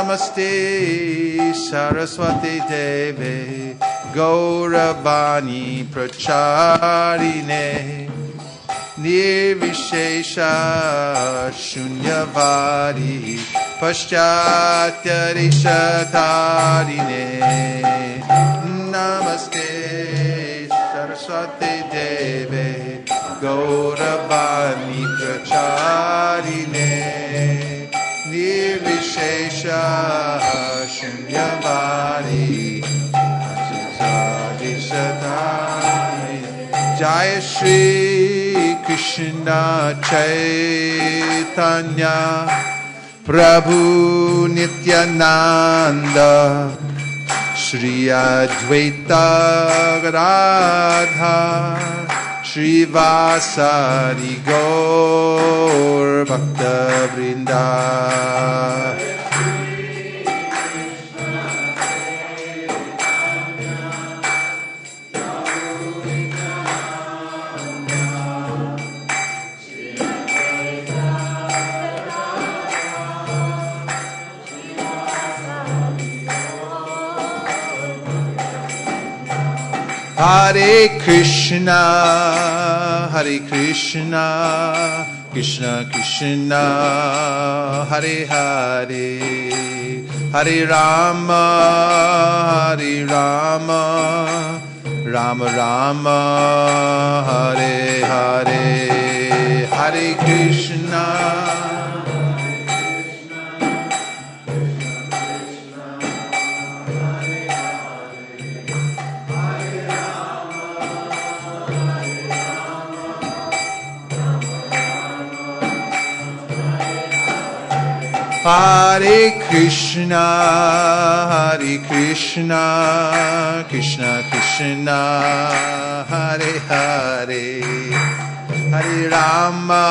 Namaste Saraswati Deve Gauravani Pracharine Nirvishesha Shunyavadi Paschatya Rishatarine Namaste Saraswati Deve Gauravani Pracharine Nirvishesha Shunyavadi Jai Shri Krishna Chaitanya Prabhu Nityananda Shri Advaita Radha Shri Vasari Gaur Bhakta Vrinda Hare Krishna, Krishna Krishna, Hare Hare, Hare Rama, Rama Rama, Hare Hare, Hare Krishna. Hare Krishna, Krishna Krishna, Hare Hare, Hare Rama,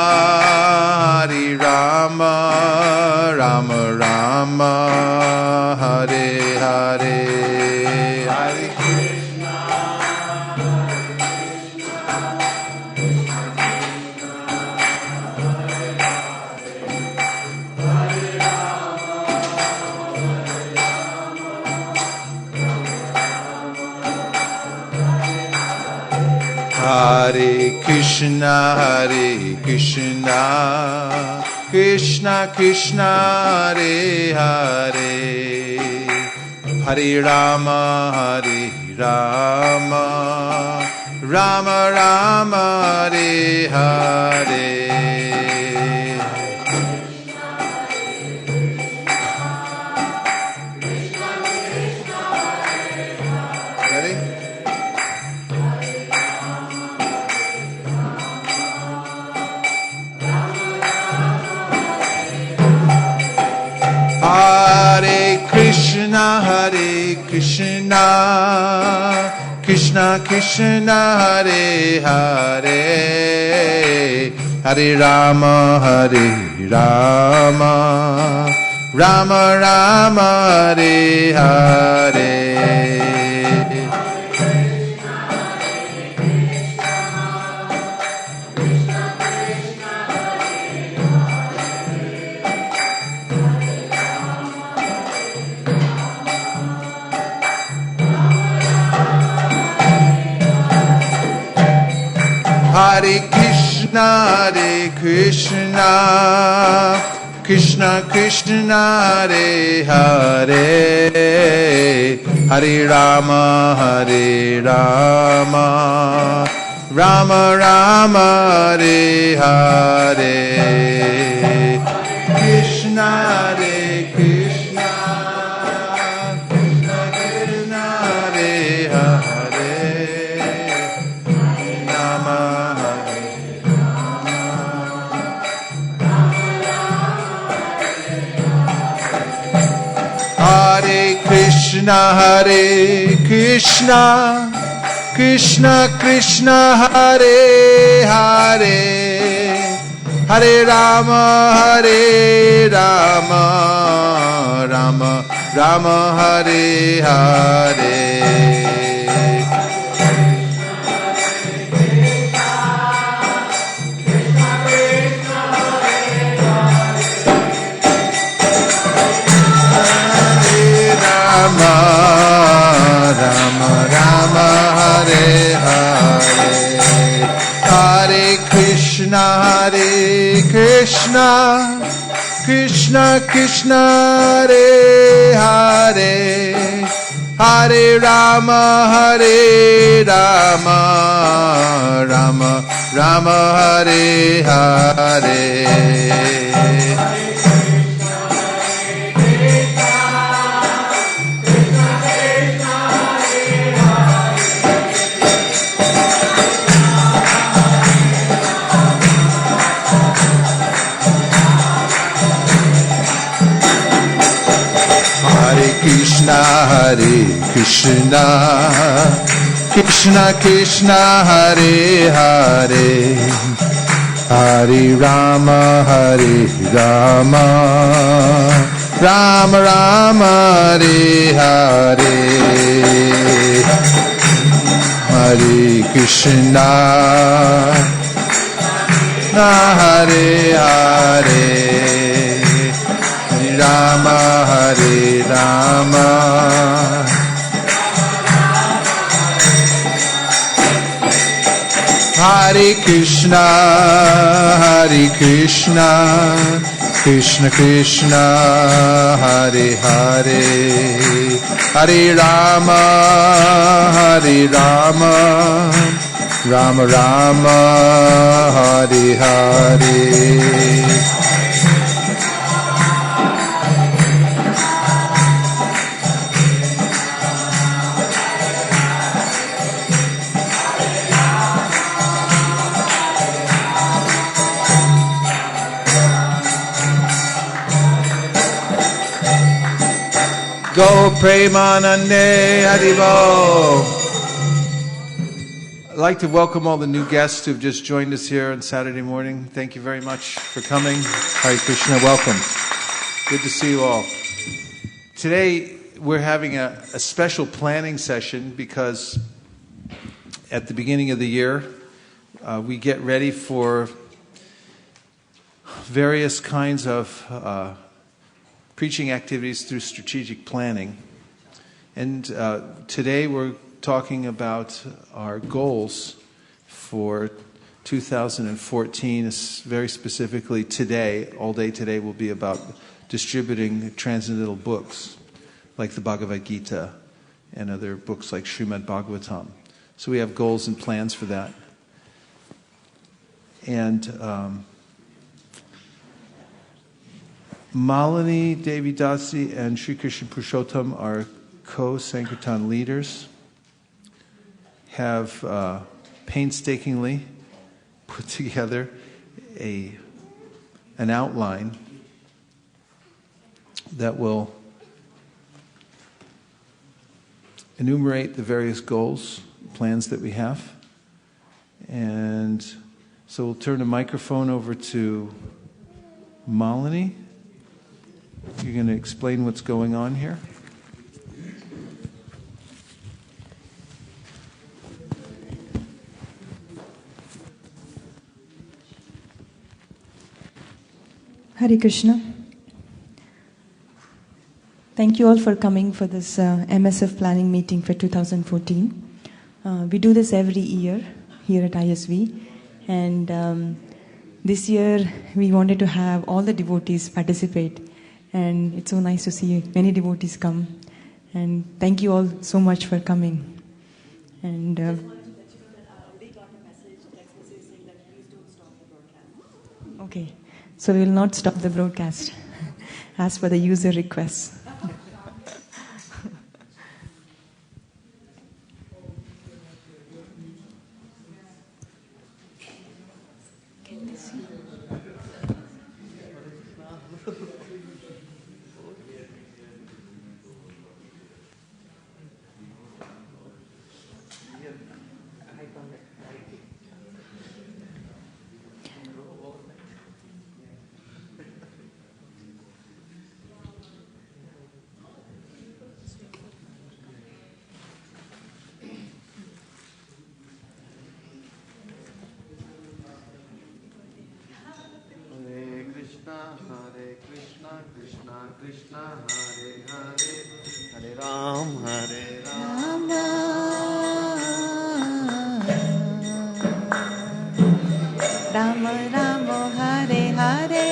Rama Rama, Hare Hare, Hare Krishna. Hare Krishna, Krishna Krishna, Hare Hare, Hare Rama, Rama Rama, Hare Hare. Hare Krishna, Krishna Krishna, Hare Hare, Hare Rama, Rama Rama, Hare Hare. Hare Krishna, Krishna Krishna, Hare Hare, Hare Rama, Rama Rama, Hare Hare. Krishna, Krishna, Krishna Krishna, Hare Hare, Rama. Hare Krishna, Krishna Krishna, Hare Hare, Hare Rama, Rama Rama, Hare Hare. Rama, Rama Rama, Hare Hare, Hare Krishna, Krishna Krishna, Hare Hare, Hare Rama, Rama Rama, Hare Hare. Hare Krishna, Krishna Krishna, Hare Hare, Hare Rama, Rama Rama, Hare Hare, Hare Krishna, Hare Hare, Rama, Hare Rama, Hare Krishna, Krishna Krishna, Hare Hare, Hare Rama, Rama Rama, Hare Hare. Go Premanande Haribo. I'd like to welcome all the new guests who've just joined us here on Saturday morning. Thank you very much for coming. Hare Krishna, welcome. Good to see you all. Today we're having a special planning session because at the beginning of the year we get ready for various kinds of preaching activities through strategic planning. And today we're talking about our goals for 2014. Very specifically today, all day today will be about distributing transcendental books like the Bhagavad Gita and other books like Srimad Bhagavatam. So we have goals and plans for that. And Malini Devi Dasi and Sri Krishna Purushottam are co-Sankirtan leaders, have painstakingly put together an outline that will enumerate the various goals, plans that we have. And so we'll turn the microphone over to Malini. You're going to explain what's going on here? Hare Krishna. Thank you all for coming for this MSF planning meeting for 2014. We do this every year here at ISV. And this year we wanted to have all the devotees participate. And it's so nice to see many devotees come. And thank you all so much for coming. And we got a text message saying that please don't stop the broadcast. Okay, so we will not stop the broadcast as per the user requests. Can they see? Hare Krishna, Krishna Hare Hare, Hare Ram Ram Hare Hare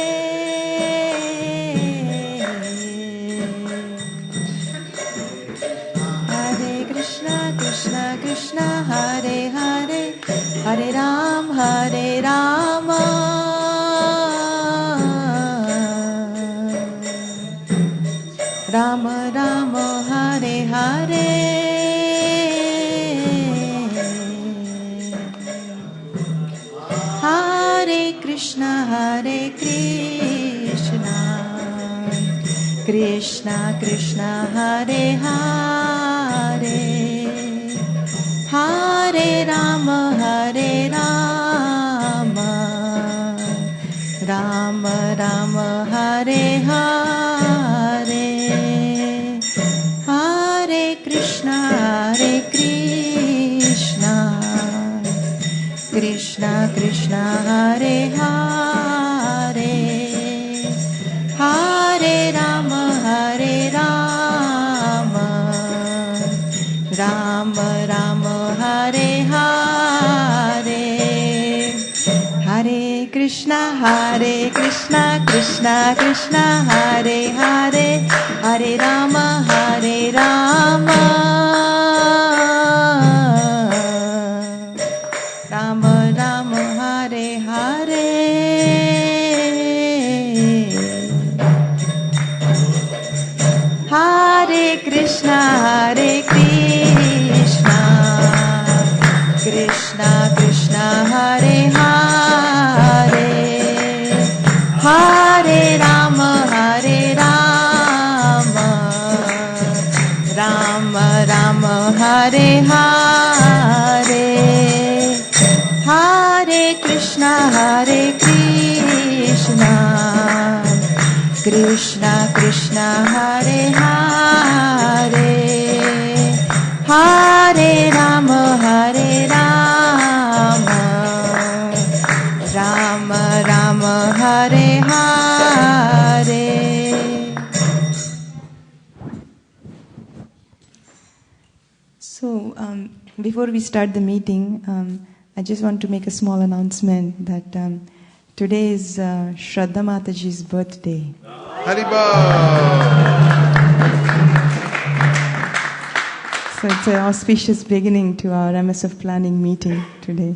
Hare Krishna Krishna Krishna Hare Hare Hare Rama Rama Rama Hare Hare Hare Krishna Krishna Krishna Hare Hare Hare Rama Rama Rama Hare Hare Hare Krishna Krishna Krishna Hare Hare Hare Rama Rama Rama Hare Hare Hare Krishna Krishna Krishna Hare Hare Hare Rama Rama Rama Hare Hare Hare Krishna Krishna Krishna Hare Hare Hare Rama Rama Rama Hare Hare Hare Krishna Krishna Krishna Hare Hare Hare Rama Rama Rama Hare Hare. So before we start the meeting, I just want to make a small announcement that today is Shraddha Mataji's birthday. Haribol! So it's an auspicious beginning to our MSF planning meeting today.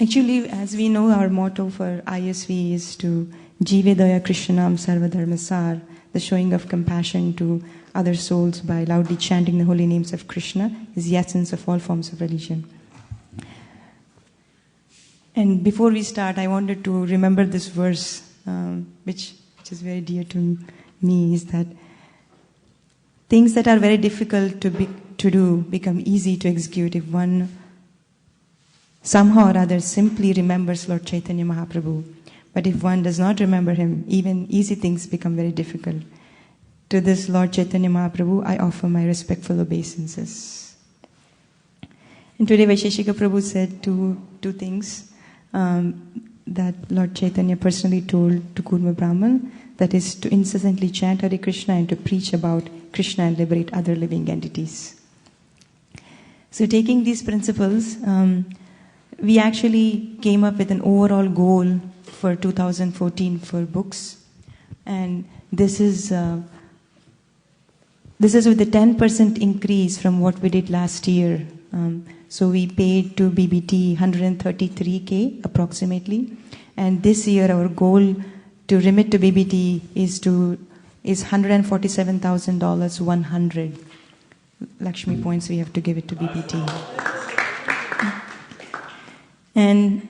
Actually, as we know, our motto for ISV is to Jivedaya Krishnam Sarvadharmasar, the showing of compassion to other souls by loudly chanting the holy names of Krishna is the essence of all forms of religion. And before we start, I wanted to remember this verse, which is very dear to me, is that things that are very difficult to do become easy to execute if one somehow or other simply remembers Lord Chaitanya Mahaprabhu. But if one does not remember him, even easy things become very difficult. To this Lord Chaitanya Mahaprabhu, I offer my respectful obeisances. And today Vaisesika Prabhu said two things that Lord Chaitanya personally told to Kurma Brahman, that is to incessantly chant Hare Krishna and to preach about Krishna and liberate other living entities. So taking these principles, we actually came up with an overall goal for 2014 for books, and this is with a 10% increase from what we did last year. So we paid to BBT 133K approximately, and this year our goal to remit to BBT is $147,000 100 Lakshmi points we have to give it to BBT. And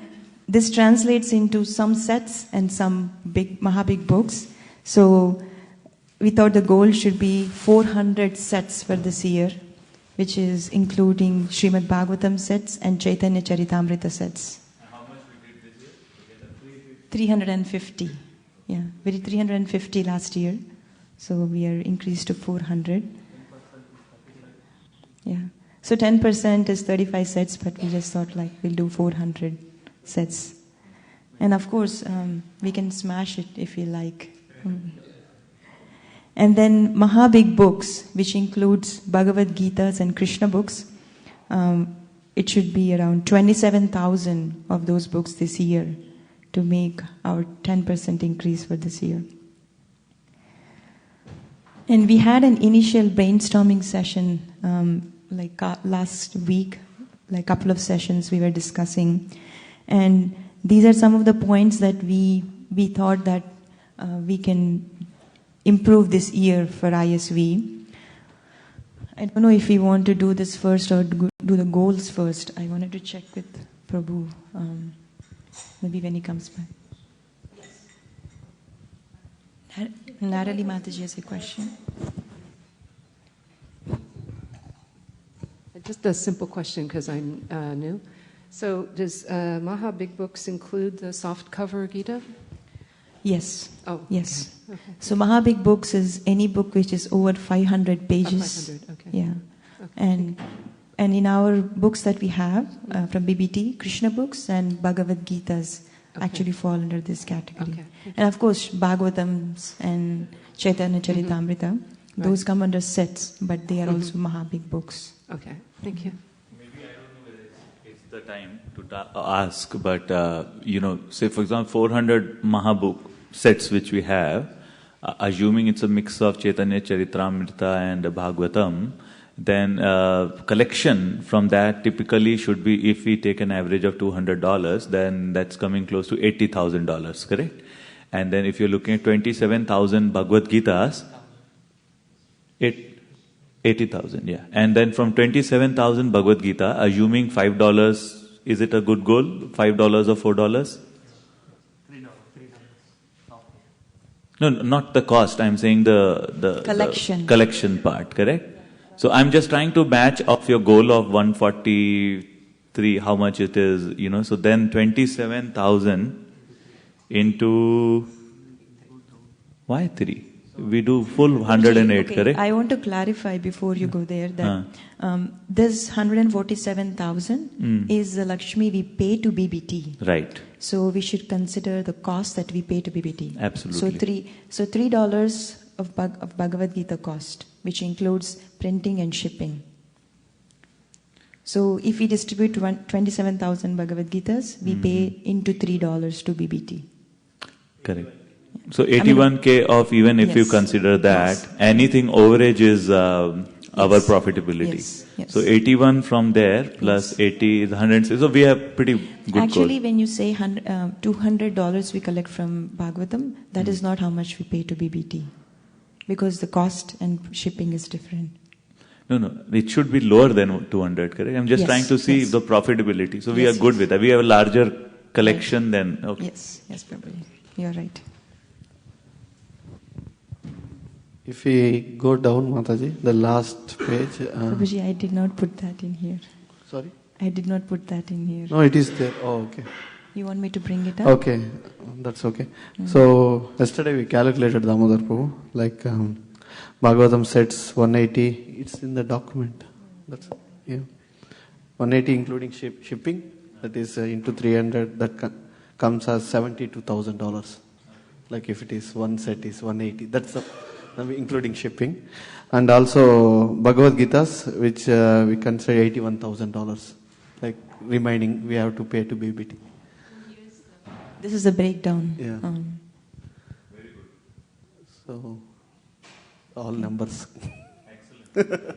this translates into some sets and some big Mahabig books. So we thought the goal should be 400 sets for this year, which is including Srimad Bhagavatam sets and Chaitanya Charitamrita sets. And how much we did this year together? 350. Yeah, we did 350 last year. So we are increased to 400. Yeah. So 10% is 35 sets, but we just thought we'll do 400 sets. And of course, we can smash it if we like. And then Mahabig books, which includes Bhagavad Gitas and Krishna books, it should be around 27,000 of those books this year to make our 10% increase for this year. And we had an initial brainstorming session last week, like a couple of sessions we were discussing. And these are some of the points that we thought that we can improve this year for ISV. I don't know if we want to do this first or do the goals first. I wanted to check with Prabhu, maybe when he comes back. Natalie Mataji has a question. Just a simple question because I'm new. So does Maha Big Books include the soft cover Gita? Yes. Oh, yes. Okay. So Mahabig Books is any book which is over 500 pages. 500, okay. Yeah. Okay, and in our books that we have from BBT, Krishna books and Bhagavad Gitas actually fall under this category. Okay. And of course, Bhagavatams and Chaitanya Charitamrita, those come under sets, but they are also Mahabig books. Okay, thank you. Maybe I don't know whether it's the time to ask, but say for example 400 Mahabook sets which we have, assuming it's a mix of Chaitanya Charitamrita and Bhagavatam, then collection from that typically should be, if we take an average of $200, then that's coming close to $80,000, correct? And then if you're looking at 27,000 Bhagavad Gitas, 80,000, yeah. And then from 27,000 Bhagavad Gita, assuming $5, is it a good goal? $5 or $4? $3. No, not the cost. I'm saying the Collection. The collection part, correct? So I'm just trying to match off your goal of 143, how much it is, so then 27,000 into, why 3? We do full 108, okay. correct? I want to clarify before you go there that this 147,000 is the Lakshmi we pay to BBT. Right. So we should consider the cost that we pay to BBT. Absolutely. So $3 of Bhagavad Gita cost, which includes printing and shipping. So if we distribute 27,000 Bhagavad Gitas, we pay into $3 to BBT. Correct. So 81K of, even if you consider that, anything overage is our profitability. Yes. So 81 from there plus 80 is 106. So we have pretty good Actually, goal. when you say $200 we collect from Bhagavatam, that is not how much we pay to BBT. Because the cost and shipping is different. No, it should be lower than 200, correct? I'm just trying to see the profitability. So we are good with that. We have a larger collection than... Okay. Yes, Prabhuji. You're right. If we go down, Mataji, the last page. Prabhuji, I did not put that in here. Sorry? I did not put that in here. No, it is there. Oh, okay. You want me to bring it up? Okay, that's okay. So, yesterday we calculated Damodar Prabhu, like Bhagavatam sets 180, it's in the document. That's 180 including shipping, that is into 300, that comes as $72,000. Like if it is one set is 180, that's including shipping. And also Bhagavad Gitas, which we consider $81,000. Like remaining we have to pay to BBT. This is the breakdown. Yeah. Very good. So, all numbers. Excellent.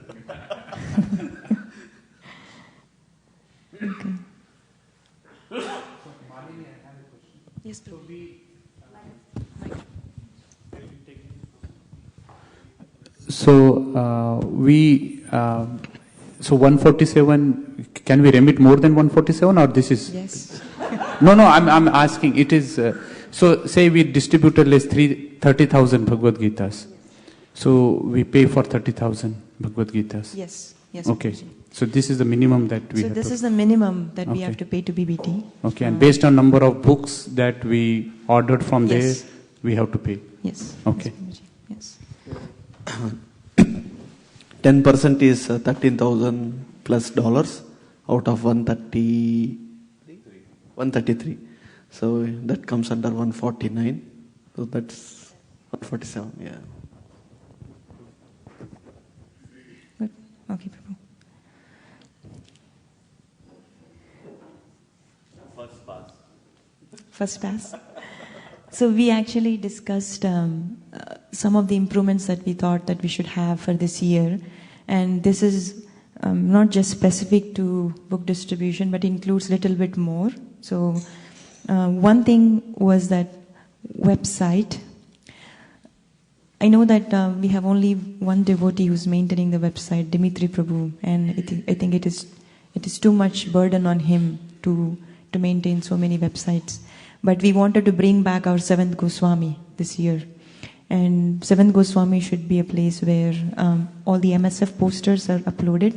Okay. Yes, Prabhu. So so 147. Can we remit more than 147, or this is? Yes. No. I'm asking. It is. So say we distributed less 30,000 Bhagavad Gitas. So we pay for 30,000 Bhagavad Gitas. Yes. Okay. Prabhuji. So this is the minimum that we. So have this to, is the minimum that we have Okay. to pay to BBT. Okay, and based on number of books that we ordered from Yes. there, we have to pay. Yes. Okay. Yes, Prabhuji. Yes. 10% is $13,000 plus out of 130. 133. So that comes under 149. So that's 147, yeah. Good. Okay, Prabhu. First pass. So we actually discussed some of the improvements that we thought that we should have for this year, and this is not just specific to book distribution, but includes a little bit more. So one thing was that website. I know that we have only one devotee who's maintaining the website, Dimitri Prabhu, and I think it is too much burden on him to maintain so many websites. But we wanted to bring back our 7th Goswami this year. And 7th Goswami should be a place where all the MSF posters are uploaded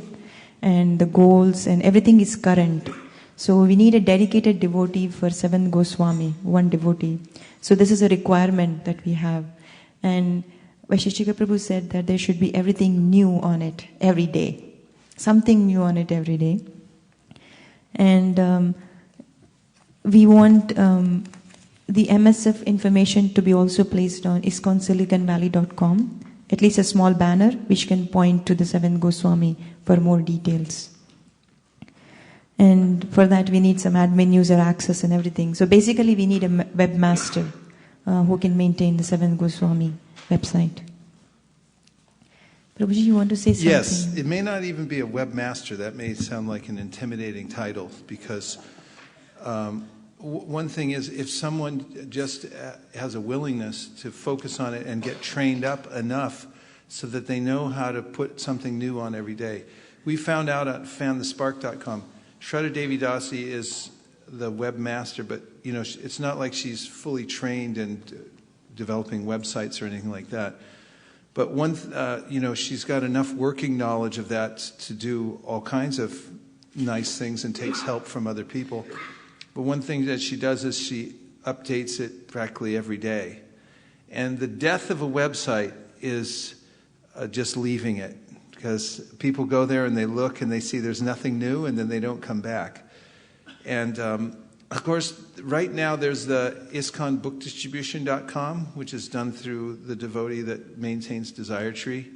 and the goals and everything is current. So we need a dedicated devotee for 7th Goswami, one devotee. So this is a requirement that we have. And Vaisesika Prabhu said that there should be everything new on it every day. Something new on it every day. And we want the MSF information to be also placed on ISKCON at least a small banner which can point to the 7th Goswami for more details. And for that we need some admin user access and everything. So basically we need a webmaster who can maintain the 7th Goswami website. Prabhuji, you want to say something? Yes, it may not even be a webmaster. That may sound like an intimidating title because one thing is if someone just has a willingness to focus on it and get trained up enough so that they know how to put something new on every day. We found out at fanthespark.com, Shraddha Devi Dasi is the webmaster, but it's not like she's fully trained in developing websites or anything like that. But she's got enough working knowledge of that to do all kinds of nice things and takes help from other people. But one thing that she does is she updates it practically every day. And the death of a website is just leaving it. Because people go there and they look and they see there's nothing new and then they don't come back. And of course, right now there's the ISKCONbookdistribution.com, which is done through the devotee that maintains Desire Tree.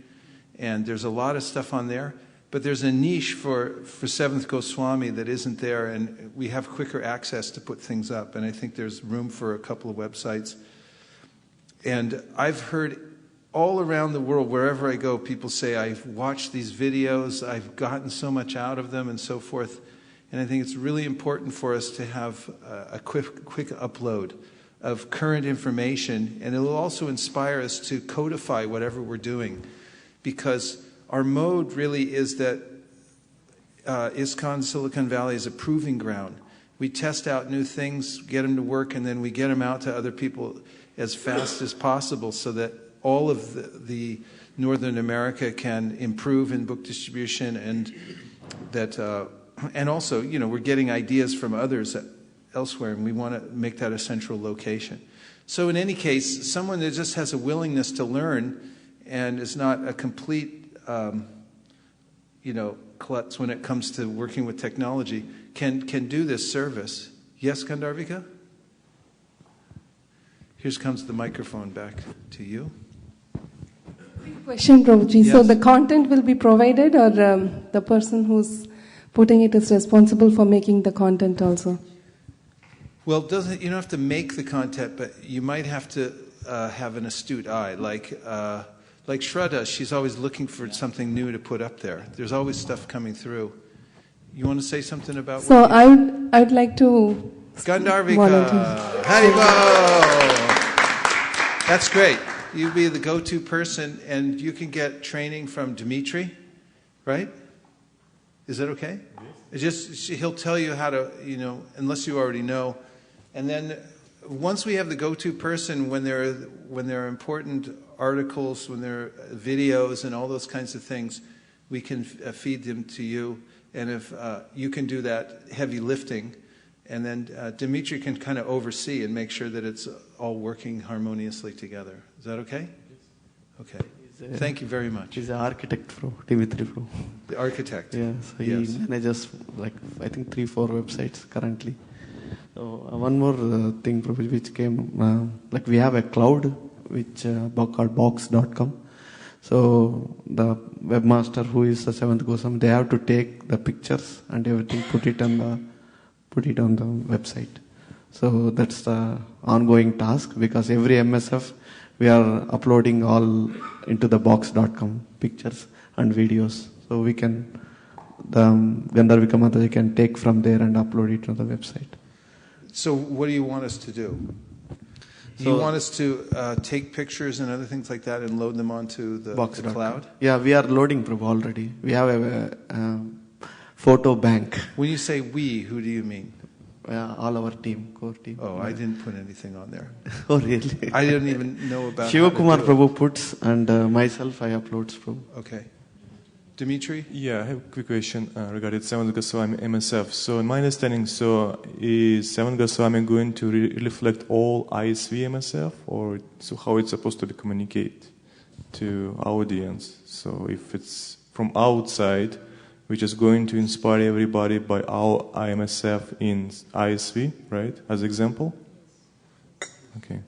And there's a lot of stuff on there. But there's a niche for 7th Goswami that isn't there, and we have quicker access to put things up. And I think there's room for a couple of websites. And I've heard all around the world, wherever I go, people say, I've watched these videos, I've gotten so much out of them, and so forth. And I think it's really important for us to have a quick upload of current information, and it will also inspire us to codify whatever we're doing. Because our mode really is that ISKCON Silicon Valley is a proving ground. We test out new things, get them to work, and then we get them out to other people as fast as possible so that all of the Northern America can improve in book distribution, and that, and also, we're getting ideas from others elsewhere, and we want to make that a central location. So in any case, someone that just has a willingness to learn and is not a complete klutz when it comes to working with technology, can do this service. Yes, Gandharvika? Here comes the microphone back to you. Question, Prabhuji. Yes. So the content will be provided, or the person who's putting it is responsible for making the content also? Well, you don't have to make the content, but you might have to have an astute eye. Like Shraddha, she's always looking for something new to put up there. There's always stuff coming through. You want to say something about? So I'd like to. Gandharvika, Haribo. That's great. You be the go-to person, and you can get training from Dimitri, right? Is that okay? Yes. He'll tell you how to, unless you already know. And then once we have the go-to person, when there are important articles, when there are videos and all those kinds of things, we can feed them to you. And if you can do that heavy lifting, and then Dimitri can kind of oversee and make sure that it's all working harmoniously together. Is that okay? Okay. Thank you very much. He's an architect, Dimitri. The architect. Yeah, so he manages I think 3-4 websites currently. So one more thing, Prabhu, which came, like we have a cloud which called box.com. So the webmaster who is the seventh Goswami, they have to take the pictures and everything, put it on the website. So that's the ongoing task, because every MSF we are uploading all into the box.com pictures and videos. So we can, the Gandharva Mataji can take from there and upload it to the website. So what do you want us to do? You want us to take pictures and other things like that and load them onto the cloud? Yeah, we are loading, Prabhu, already. We have a photo bank. When you say we, who do you mean? All our team, core team. Oh, I didn't put anything on there. Oh, really? I didn't even know about Shivakumar Prabhu puts, and myself I uploads, Prabhu. Okay. Dimitri? Yeah, I have a quick question regarding Seventh Goswami MSF. So in my understanding, is Seventh Goswami going to reflect all ISV MSF, or so how it's supposed to be communicate to audience? So if it's from outside, which is going to inspire everybody by our IMSF in ISV, right, as example? Okay.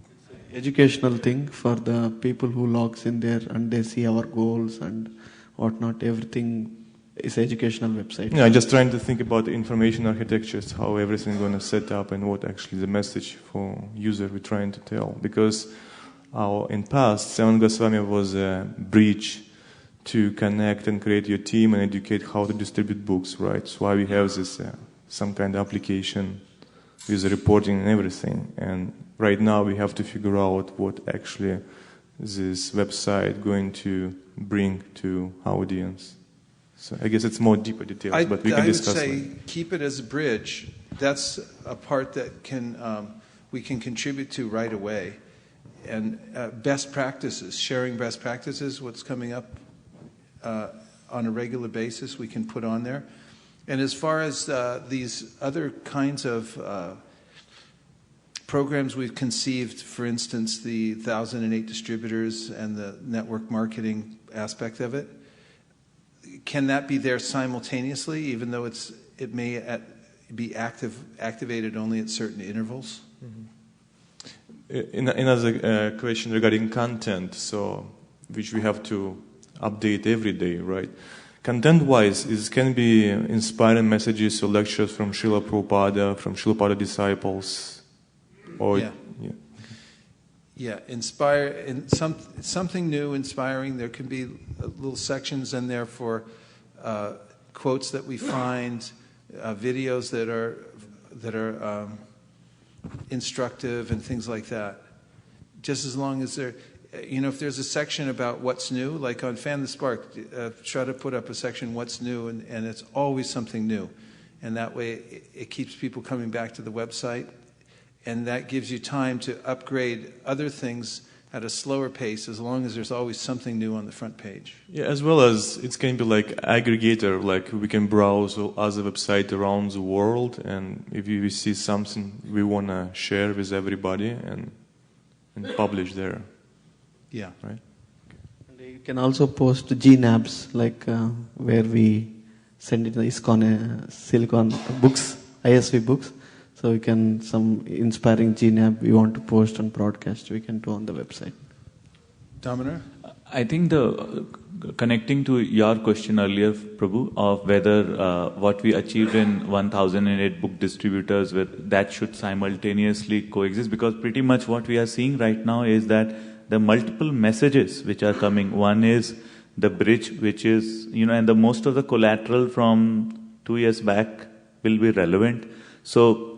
Educational thing for the people who logs in there and they see our goals and whatnot. Everything is educational website. Yeah, just trying to think about the information architectures, how everything is going to set up and what actually the message for user we're trying to tell. Because in past, Seven Goswami was a bridge to connect and create your team and educate how to distribute books, right? So why we have this some kind of application with the reporting and everything. And right now we have to figure out what actually this website going to bring to our audience. So I guess it's more deeper details, but we can discuss. I would say keep it as a bridge. That's a part that we can contribute to right away. And best practices, sharing best practices, what's coming up on a regular basis, we can put on there. And as far as these other kinds of programs we've conceived, for instance, the 1008 distributors and the network marketing aspect of it, can that be there simultaneously, even though it may be activated only at certain intervals? Mm-hmm. Another question regarding content, so which we have to update every day, right? Content-wise, it can be inspiring messages or lectures from Srila Prabhupada, from Srila Prabhupada disciples, or something new, inspiring. There can be little sections in there for quotes that we find, videos that are instructive and things like that. Just as long as they're, if there's a section about what's new, like on Fan the Spark, try to put up a section what's new, and it's always something new, and that way it keeps people coming back to the website. And that gives you time to upgrade other things at a slower pace, as long as there's always something new on the front page. Yeah, as well as it can be like aggregator, like we can browse other websites around the world, and if we see something we want to share with everybody and publish there. Yeah. Right? And you can also post GNABs, like where we send it to ISKCON, Silicon books, ISV books. So we can, some inspiring GNAB we want to post and broadcast, we can do on the website. Damodar? I think connecting to your question earlier, Prabhu, of whether what we achieved in 1008 book distributors, that should simultaneously coexist, because pretty much what we are seeing right now is that the multiple messages which are coming. One is the bridge, which is, and the most of the collateral from 2 years back will be relevant. So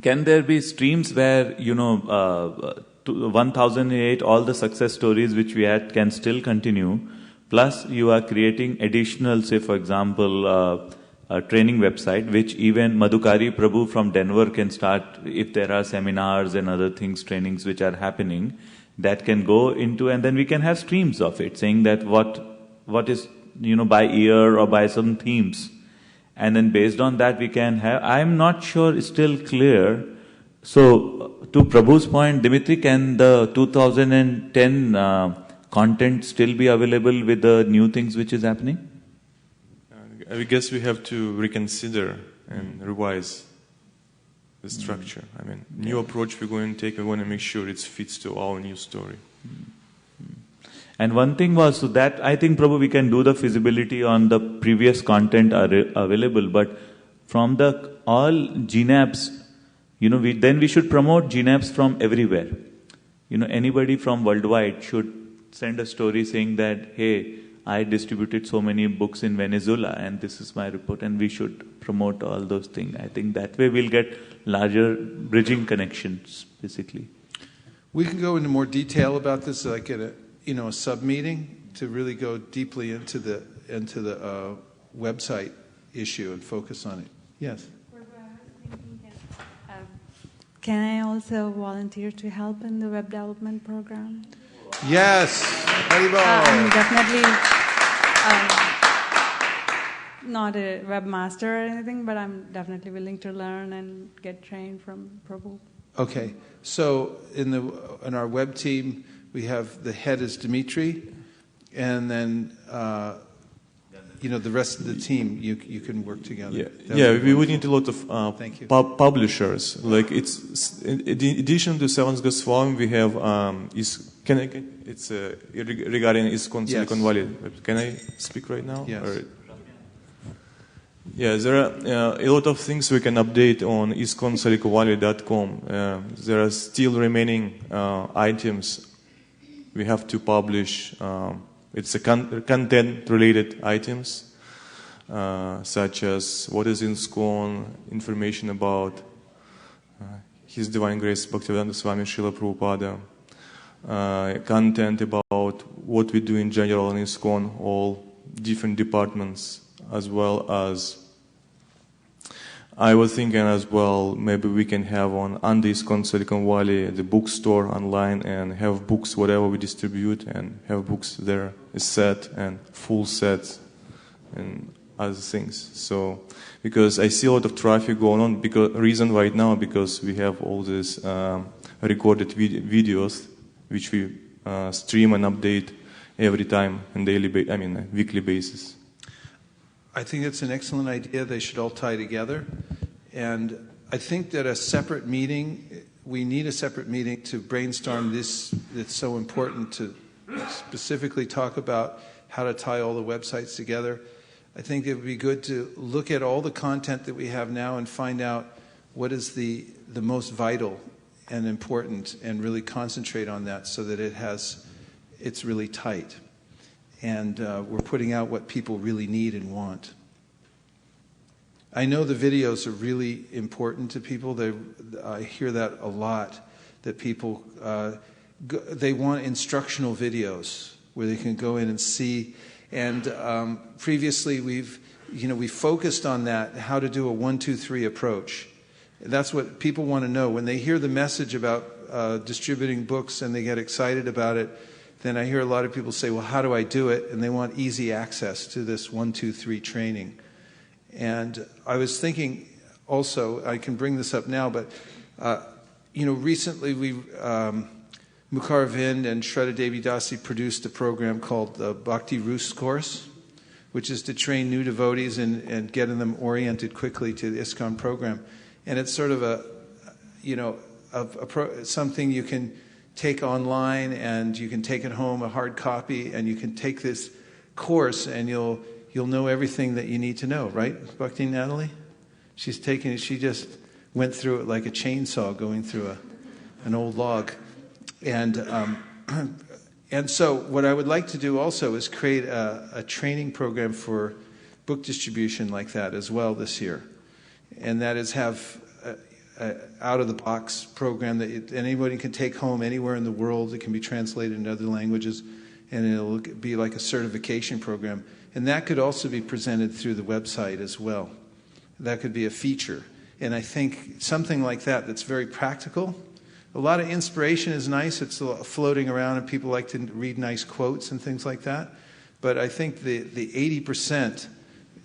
can there be streams where, 1008, all the success stories which we had can still continue, plus you are creating additional, say for example, a training website, which even Madhukari Prabhu from Denver can start, if there are seminars and other things, trainings which are happening, that can go into, and then we can have streams of it, saying that what is, by year or by some themes. And then based on that we can have, I'm not sure it's still clear. So to Prabhu's point, Dimitri, can the 2010 content still be available with the new things which is happening? I guess we have to reconsider and revise. the structure. I mean, new approach we're going to take, we want to make sure it fits to our new story. And one thing was, so that I think probably we can do the feasibility on the previous content are available, but from the all GNAPs, we should promote GNAPs from everywhere. Anybody from worldwide should send a story saying that, hey, I distributed so many books in Venezuela and this is my report, and we should promote all those things. I think that way we'll get larger bridging connections, basically. We can go into more detail about this, like at a sub-meeting, to really go deeply into the website issue and focus on it. Yes? Can I also volunteer to help in the web development program? Yes! I'm definitely not a webmaster or anything, but I'm definitely willing to learn and get trained from Prabhu. Okay, so in our web team, we have the head is Dimitri, and then the rest of the team you can work together. We would need a lot of publishers. Like it's in addition to Seventh Goswami, we have regarding ISKCON Silicon Valley. Can I speak right now? Yes. There are a lot of things we can update on ISKCONSiliconValley.com. There are still remaining items we have to publish. It's content-related items, such as what is ISKCON, information about His Divine Grace Bhaktivedanta Swami Srila Prabhupada, content about what we do in general in ISKCON, all different departments, as well as I was thinking as well, maybe we can have under ISKCON Silicon Valley the bookstore online and have books, whatever we distribute, and have books there, a set and full sets and other things. So, because I see a lot of traffic going on, reason right now, because we have all these recorded videos, which we stream and update every time on weekly basis. I think it's an excellent idea. They should all tie together. And I think that we need a separate meeting to brainstorm this. It's so important to specifically talk about how to tie all the websites together. I think it would be good to look at all the content that we have now and find out what is the most vital and important, and really concentrate on that so that it's really tight. And we're putting out what people really need and want. I know the videos are really important to people. I hear that a lot, that people, they want instructional videos where they can go in and see. And previously we focused on that, how to do a 1, 2, 3 approach. That's what people want to know. When they hear the message about distributing books and they get excited about it, then I hear a lot of people say, well, how do I do it? And they want easy access to this 1, 2, 3 training. And I was thinking also, I can bring this up now, but, recently Mukhar Vind and Shraddha Devi Dasi produced a program called the Bhakti Rus course, which is to train new devotees and getting them oriented quickly to the ISKCON program. And it's sort of something you can take online, and you can take it home, a hard copy, and you can take this course and you'll know everything that you need to know, right, Bhakti Natalie? She's taking it, she just went through it like a chainsaw going through an old log. And so what I would like to do also is create a training program for book distribution like that as well this year. And that is have out-of-the-box program that anybody can take home anywhere in the world. It can be translated into other languages, and it'll be like a certification program. And that could also be presented through the website as well. That could be a feature. And I think something like that that's very practical. A lot of inspiration is nice. It's floating around, and people like to read nice quotes and things like that. But I think the 80%,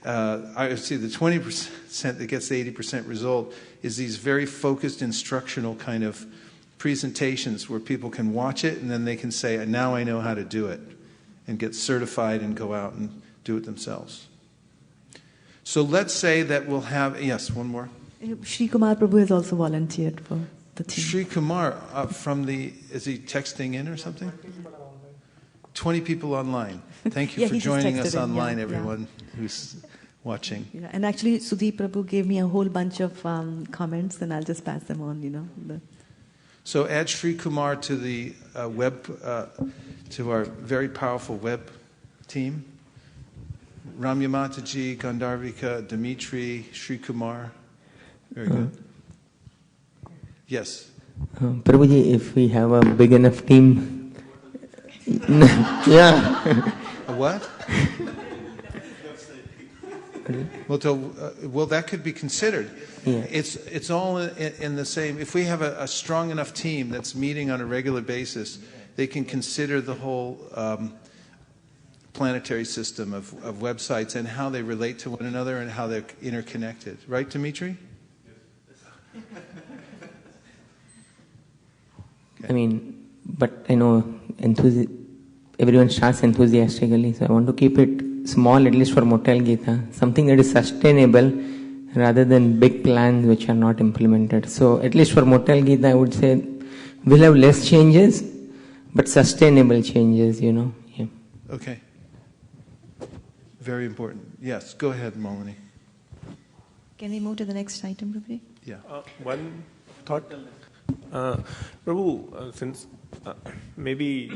I see the 20% that gets the 80% result is these very focused instructional kind of presentations where people can watch it and then they can say, now I know how to do it, and get certified and go out and do it themselves. So let's say that we'll have, yes, one more. Shri Kumar Prabhu has also volunteered for the team. Shri Kumar is he texting in or something? 20 people online. Thank you Yeah, for he just joining us texted in, online, yeah, everyone who's watching. Yeah, and actually, Sudeep Prabhu gave me a whole bunch of comments, and I'll just pass them on. So add Shri Kumar to the to our very powerful web team. Ramya Mataji, Gandharvika, Dimitri, Shri Kumar. Very good. Yes. Prabhuji, if we have a big enough team, yeah. A what? Well, that could be considered. Yeah. It's all in the same. If we have a strong enough team that's meeting on a regular basis, they can consider the whole planetary system of websites and how they relate to one another and how they're interconnected. Right, Dimitri? I mean, but I know everyone starts enthusiastically, so I want to keep it small, at least for Motel Gita, something that is sustainable rather than big plans which are not implemented. So at least for Motel Gita, I would say we'll have less changes, but sustainable changes, Yeah. Okay. Very important. Yes, go ahead, Malini. Can we move to the next item, Prabhuji? Yeah. One thought. Prabhu, since maybe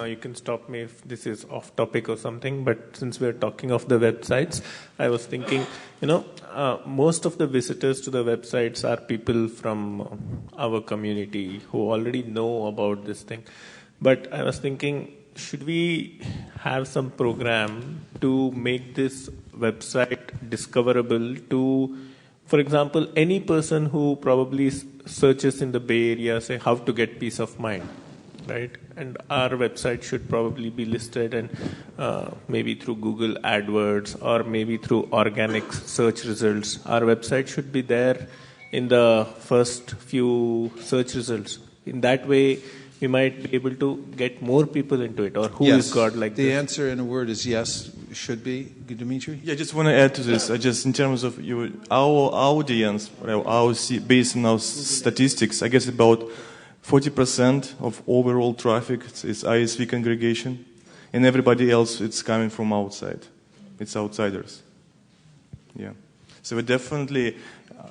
you can stop me if this is off topic or something, but since we're talking of the websites, I was thinking, most of the visitors to the websites are people from our community who already know about this thing. But I was thinking, should we have some program to make this website discoverable to, for example, any person who probably searches in the Bay Area, say, how to get peace of mind, right? And our website should probably be listed, and maybe through Google AdWords or maybe through organic search results. Our website should be there in the first few search results. In that way, we might be able to get more people into it. Or who is God like the this? answer in a word is yes, should be. Dimitri? Yeah, I just want to add to this. Just in terms of our audience, based on our statistics, I guess about 40% of overall traffic is ISV congregation, and everybody else it's coming from outside. It's outsiders. Yeah. So we definitely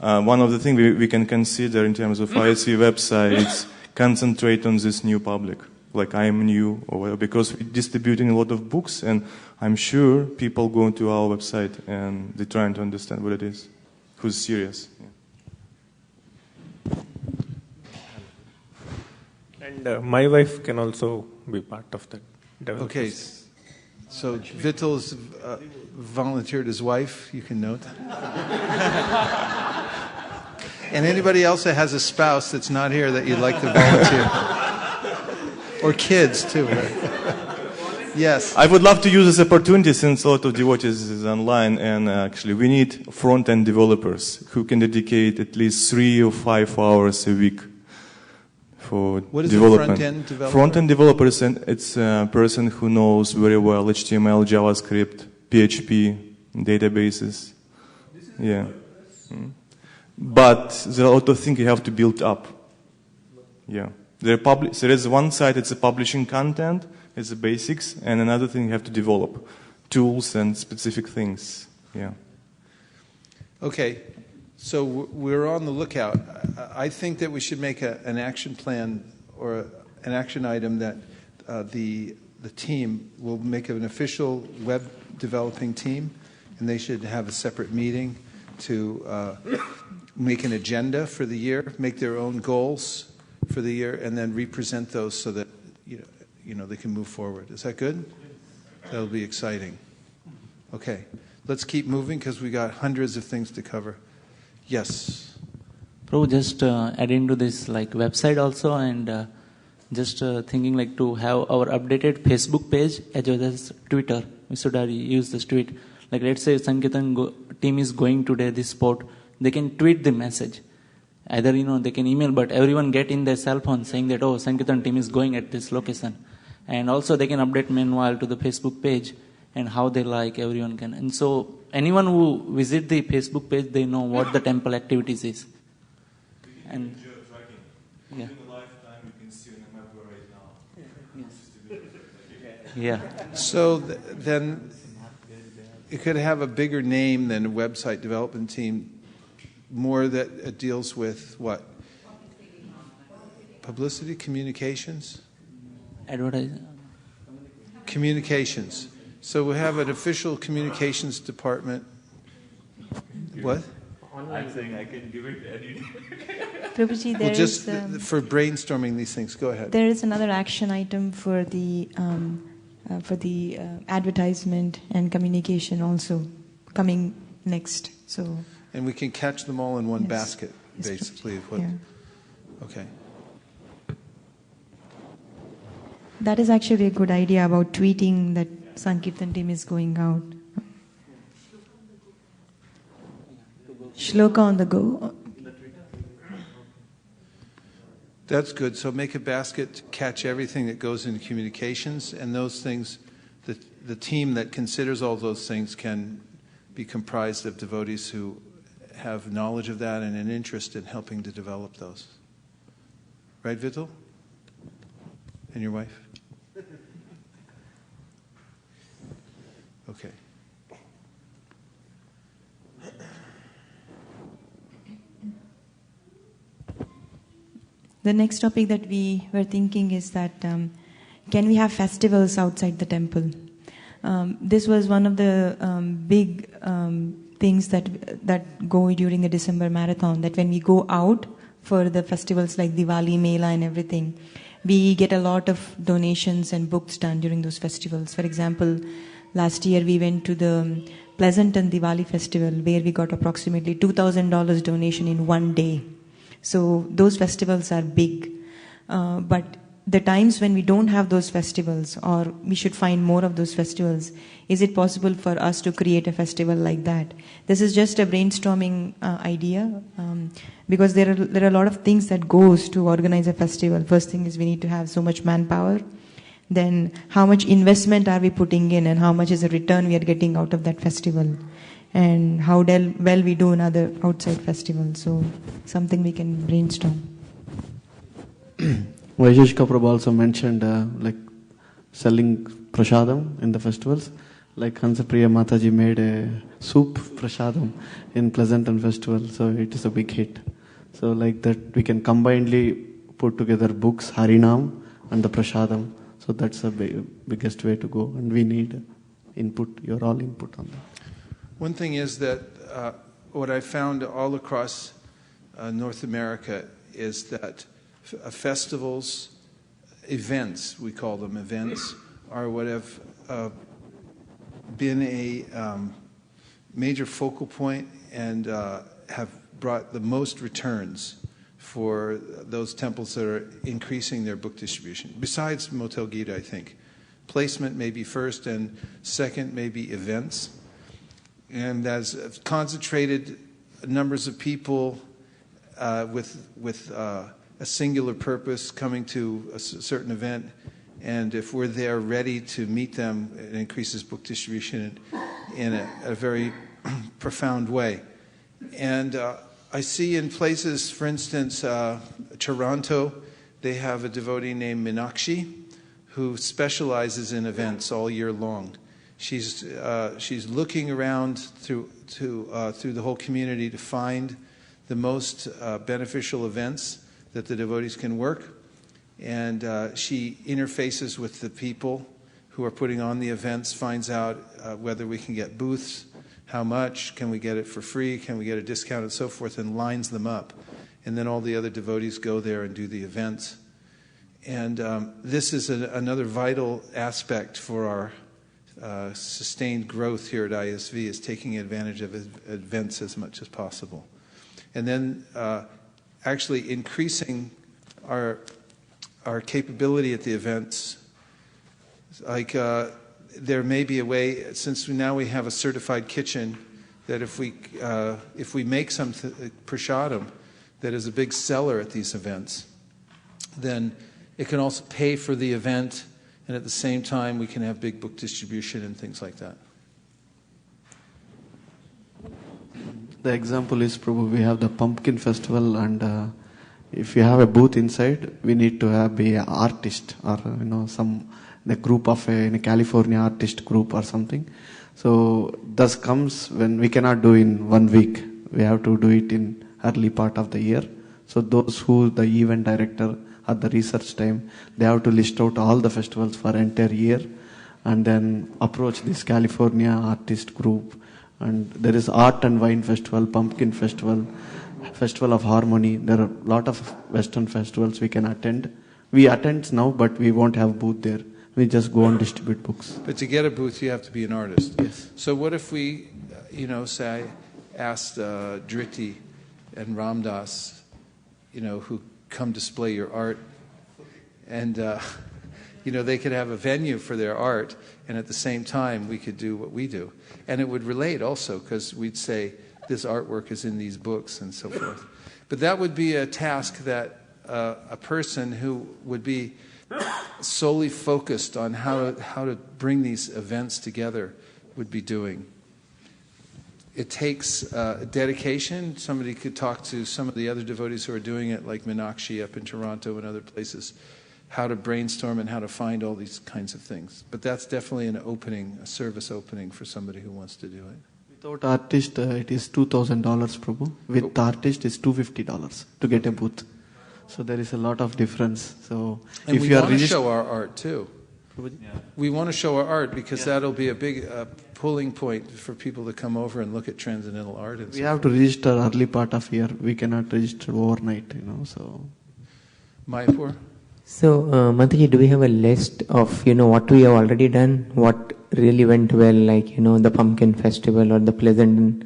one of the things we can consider in terms of ISV websites. Concentrate on this new public, like I am new, or because we're distributing a lot of books, and I'm sure people go to our website and they're trying to understand what it is, who's serious. Yeah. And my wife can also be part of that. Okay, so Vittel's volunteered his wife, you can note. And anybody else that has a spouse that's not here that you'd like to volunteer? Or kids, too, right? Yes. I would love to use this opportunity, since a lot of devotees is online, and actually we need front-end developers who can dedicate at least 3 or 5 hours a week for what is development. A front-end developer? Front-end developer it's a person who knows very well HTML, JavaScript, PHP, databases. Yeah. But there are a lot of things you have to build up. Yeah. There is one side, it's a publishing content, it's the basics, and another thing you have to develop tools and specific things. Yeah. Okay. So we're on the lookout. I think that we should make an action plan or an action item that the team will make an official web developing team, and they should have a separate meeting to make an agenda for the year, make their own goals for the year, and then represent those so that they can move forward. Is that good? That'll be exciting. Okay, let's keep moving because we got hundreds of things to cover. Yes. Prabhu, just adding to this, like website also, and just thinking to have our updated Facebook page as well as Twitter. We should use this tweet. Like let's say Sankirtan team is going today this spot. They can tweet the message. Either, they can email, but everyone get in their cell phone saying that, Sankirtan team is going at this location. And also they can update meanwhile to the Facebook page. and how they like, everyone can. And so anyone who visit the Facebook page, they know what the temple activities is. And yeah. Yeah. So then it could have a bigger name than a website development team, more that deals with what? Publicity, communications? Advertising. Communications. So we have an official communications department. What? I'm saying I can give it any. Prabhuji, Well, just for brainstorming these things, go ahead. There is another action item for the advertisement and communication also coming next. So. And we can catch them all in one Yes. basket, Yes, basically. yeah. Okay. That is actually a good idea about tweeting that Sankirtan team is going out. Shloka on the go. That's good. So make a basket to catch everything that goes into communications, and those things, the team that considers all those things can be comprised of devotees who have knowledge of that and an interest in helping to develop those. Right, Vital? And your wife? Okay. The next topic that we were thinking is that can we have festivals outside the temple? This was one of the big things that go during the December marathon, that when we go out for the festivals like Diwali, Mela and everything, we get a lot of donations and books done during those festivals. For example, last year we went to the Pleasanton Diwali festival where we got approximately $2,000 donation in one day. So those festivals are big. But the times when we don't have those festivals, or we should find more of those festivals, is it possible for us to create a festival like that? This is just a brainstorming idea, because there are a lot of things that goes to organize a festival. First thing is we need to have so much manpower. Then how much investment are we putting in, and how much is the return we are getting out of that festival, and how well we do in other outside festivals. So something we can brainstorm. Vaisesika Prabhu also mentioned like selling prasadam in the festivals. Like Hansapriya Mataji made a soup prasadam in Pleasanton festival, so it is a big hit. So like that we can combinedly put together books, Harinam and the prasadam. So that's the biggest way to go, and we need input, your all input on that. One thing is that what I found all across North America is that festivals, events, we call them events, are what have been a major focal point and have brought the most returns for those temples that are increasing their book distribution. Besides Motel Gita, I think. Placement may be first, and second may be events. And as concentrated numbers of people with a singular purpose coming to a certain event, and if we're there ready to meet them, it increases book distribution in a very profound way. And I see in places, for instance, Toronto, they have a devotee named Meenakshi who specializes in events all year long. She's looking around through the whole community to find the most beneficial events that the devotees can work, and she interfaces with the people who are putting on the events, finds out whether we can get booths, how much, can we get it for free, can we get a discount, and so forth, and lines them up. And then all the other devotees go there and do the events. And this is another vital aspect for our sustained growth here at ISV, is taking advantage of events as much as possible. And then actually increasing our capability at the events. Like there may be a way, since now we have a certified kitchen, that if we make some prasadam that is a big seller at these events, then it can also pay for the event, and at the same time we can have big book distribution and things like that. The example is Prabhu, we have the Pumpkin Festival, and if you have a booth inside, we need to be an artist or the group of in a California artist group or something. So thus comes when we cannot do in 1 week. We have to do it in early part of the year. So those who the event director at the research time, they have to list out all the festivals for entire year and then approach this California artist group. And there is Art and Wine Festival, Pumpkin Festival, Festival of Harmony. There are a lot of Western festivals we can attend. We attend now, but we won't have booth there. We just go and distribute books. But to get a booth, you have to be an artist. Yes. So what if we, say I asked Dhriti and Ramdas, who come display your art, and they could have a venue for their art, and at the same time we could do what we do. And it would relate also, because we'd say, this artwork is in these books and so forth. But that would be a task that a person who would be solely focused on how to bring these events together would be doing. It takes dedication. Somebody could talk to some of the other devotees who are doing it, like Meenakshi up in Toronto and other places, how to brainstorm and how to find all these kinds of things. But that's definitely an opening, a service opening for somebody who wants to do it. Without artist, it is $2,000, Prabhu. With the artist, it's $250 to get a booth. So there is a lot of difference. So and if we you are want to show our art too. Yeah. We want to show our art because that'll be a big pulling point for people to come over and look at transcendental art. And we have to register early part of year. We cannot register overnight, so. Mayapur? So, Mataji, do we have a list of, what we have already done, what really went well, like, the Pumpkin Festival or the Pleasant,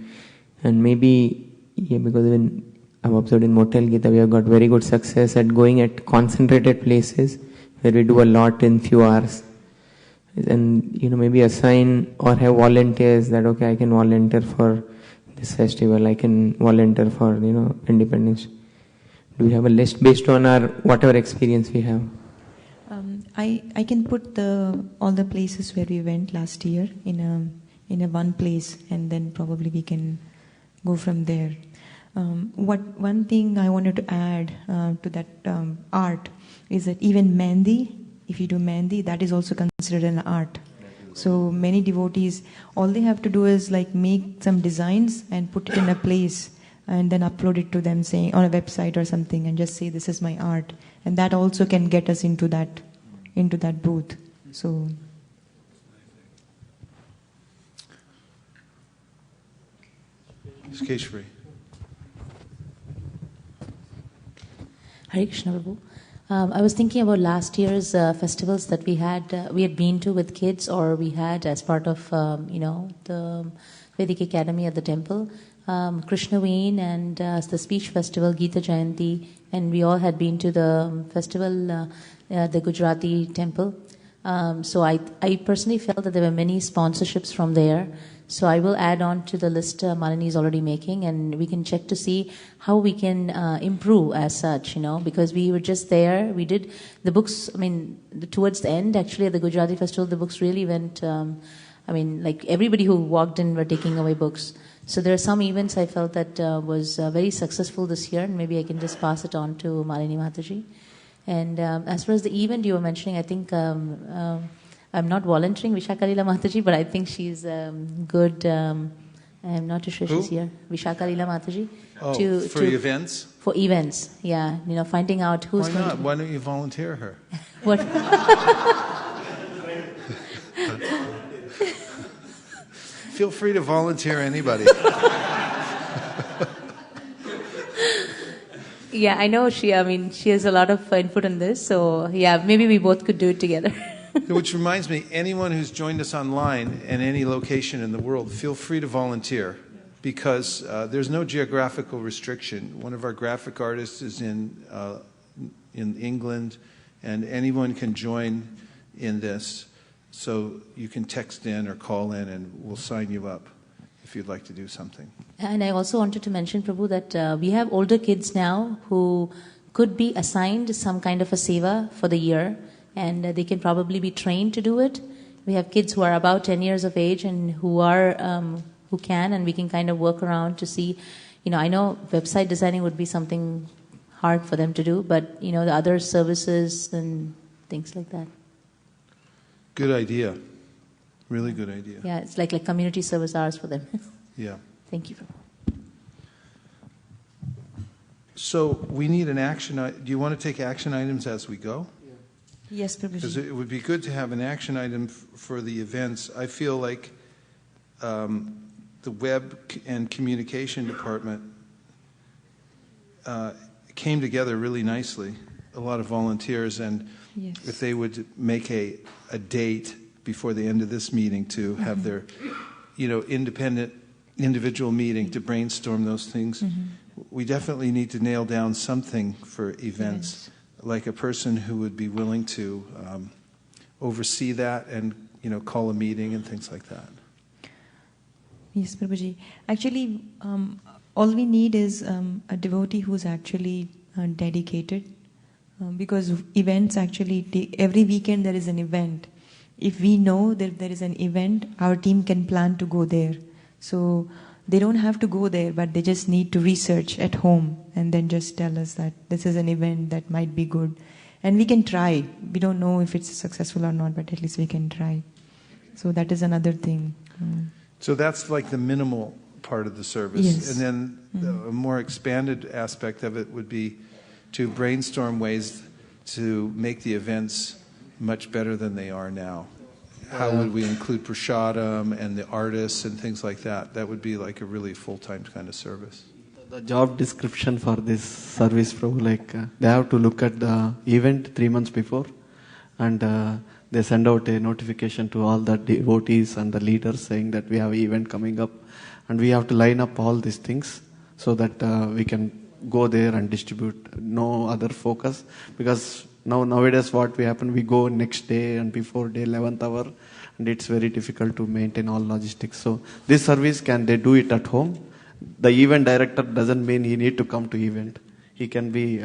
and maybe, because when I've observed in Motel Gita, we have got very good success at going at concentrated places where we do a lot in few hours. And, maybe assign or have volunteers that, okay, I can volunteer for this festival, I can volunteer for, independence. Do we have a list based on our whatever experience we have? I can put all the places where we went last year in a one place, and then probably we can go from there. One thing I wanted to add to that art is that even Mehndi, if you do Mehndi, that is also considered an art. So many devotees, all they have to do is like make some designs and put it in a place and then upload it to them, saying on a website or something, and just say this is my art, and that also can get us into that booth. So. Keshri. Hare Krishna Prabhu. I was thinking about last year's festivals that we had been to with kids, or we had as part of the Vedic Academy at the temple. Krishnaveen and the speech festival, Gita Jayanti, and we all had been to the festival, the Gujarati temple. So I personally felt that there were many sponsorships from there. So I will add on to the list Malini is already making, and we can check to see how we can improve as such, because we were just there. We did the books, towards the end, actually, at the Gujarati festival, the books really went, like everybody who walked in were taking away books. So there are some events I felt that was very successful this year, and maybe I can just pass it on to Malini Mataji. And as far as the event you were mentioning, I think I'm not volunteering Vishakha Leela Mataji, but I think she's good. I'm not too sure she's here. Vishakha Leela Mataji. Oh, for events? For events, yeah. Finding out who's Why not? Why don't you volunteer her? What? Feel free to volunteer anybody. Yeah, I know she has a lot of input on this, so yeah, maybe we both could do it together. Which reminds me, anyone who's joined us online in any location in the world, feel free to volunteer, because there's no geographical restriction. One of our graphic artists is in England, and anyone can join in this. So you can text in or call in, and we'll sign you up if you'd like to do something. And I also wanted to mention, Prabhu, that we have older kids now who could be assigned some kind of a seva for the year. and they can probably be trained to do it. We have kids who are about 10 years of age and who can, and we can kind of work around to see. I know website designing would be something hard for them to do, but the other services and things like that. Good idea. Really good idea. Yeah, it's like community service hours for them. Yeah. Thank you. So we need an action. Do you want to take action items as we go? Yes, Prabhuji. Because it would be good to have an action item for the events. I feel like the web and communication department came together really nicely. A lot of volunteers, and yes. If they would make a date before the end of this meeting to have their, independent individual meeting to brainstorm those things. We definitely need to nail down something for events, like a person who would be willing to oversee that and call a meeting and things like that. Yes, Prabhuji. Actually, all we need is a devotee who's actually dedicated, because events actually every weekend there is an event. If we know that there is an event, our team can plan to go there. So they don't have to go there, but they just need to research at home and then just tell us that this is an event that might be good. And we can try. We don't know if it's successful or not, but at least we can try. So that is another thing. So that's like the minimal part of the service. Yes. And then a more expanded aspect of it would be to brainstorm ways to make the events much better than they are now. How would we include prashadam and the artists and things like that? That would be like a really full-time kind of service. The job description for this service, Prabhu, they have to look at the event 3 months before, and they send out a notification to all the devotees and the leaders saying that we have an event coming up, and we have to line up all these things so that we can go there and distribute. No other focus, because nowadays what we happen, we go next day and before day 11th hour, and it's very difficult to maintain all logistics. So this service, can they do it at home? The event director doesn't mean he need to come to event. He can be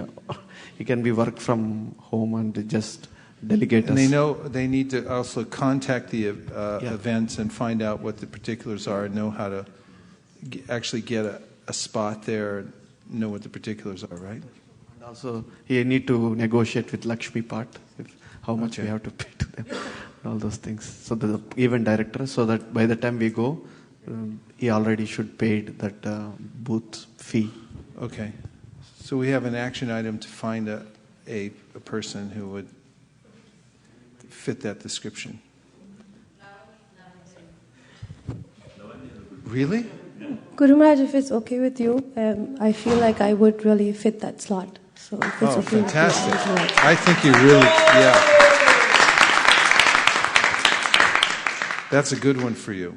work from home and just delegate. And they know they need to also contact the events and find out what the particulars are and know how to actually get a spot there and know what the particulars are, right? And also, he need to negotiate with Lakshmi part, how much we have to pay to them, all those things. So the event director, so that by the time we go, he already should paid that booth fee. Okay. So we have an action item to find a person who would fit that description. Really? Guru Maharaj, if it's okay with you, I feel like I would really fit that slot. So if it's okay fantastic. with you, I think you really, That's a good one for you.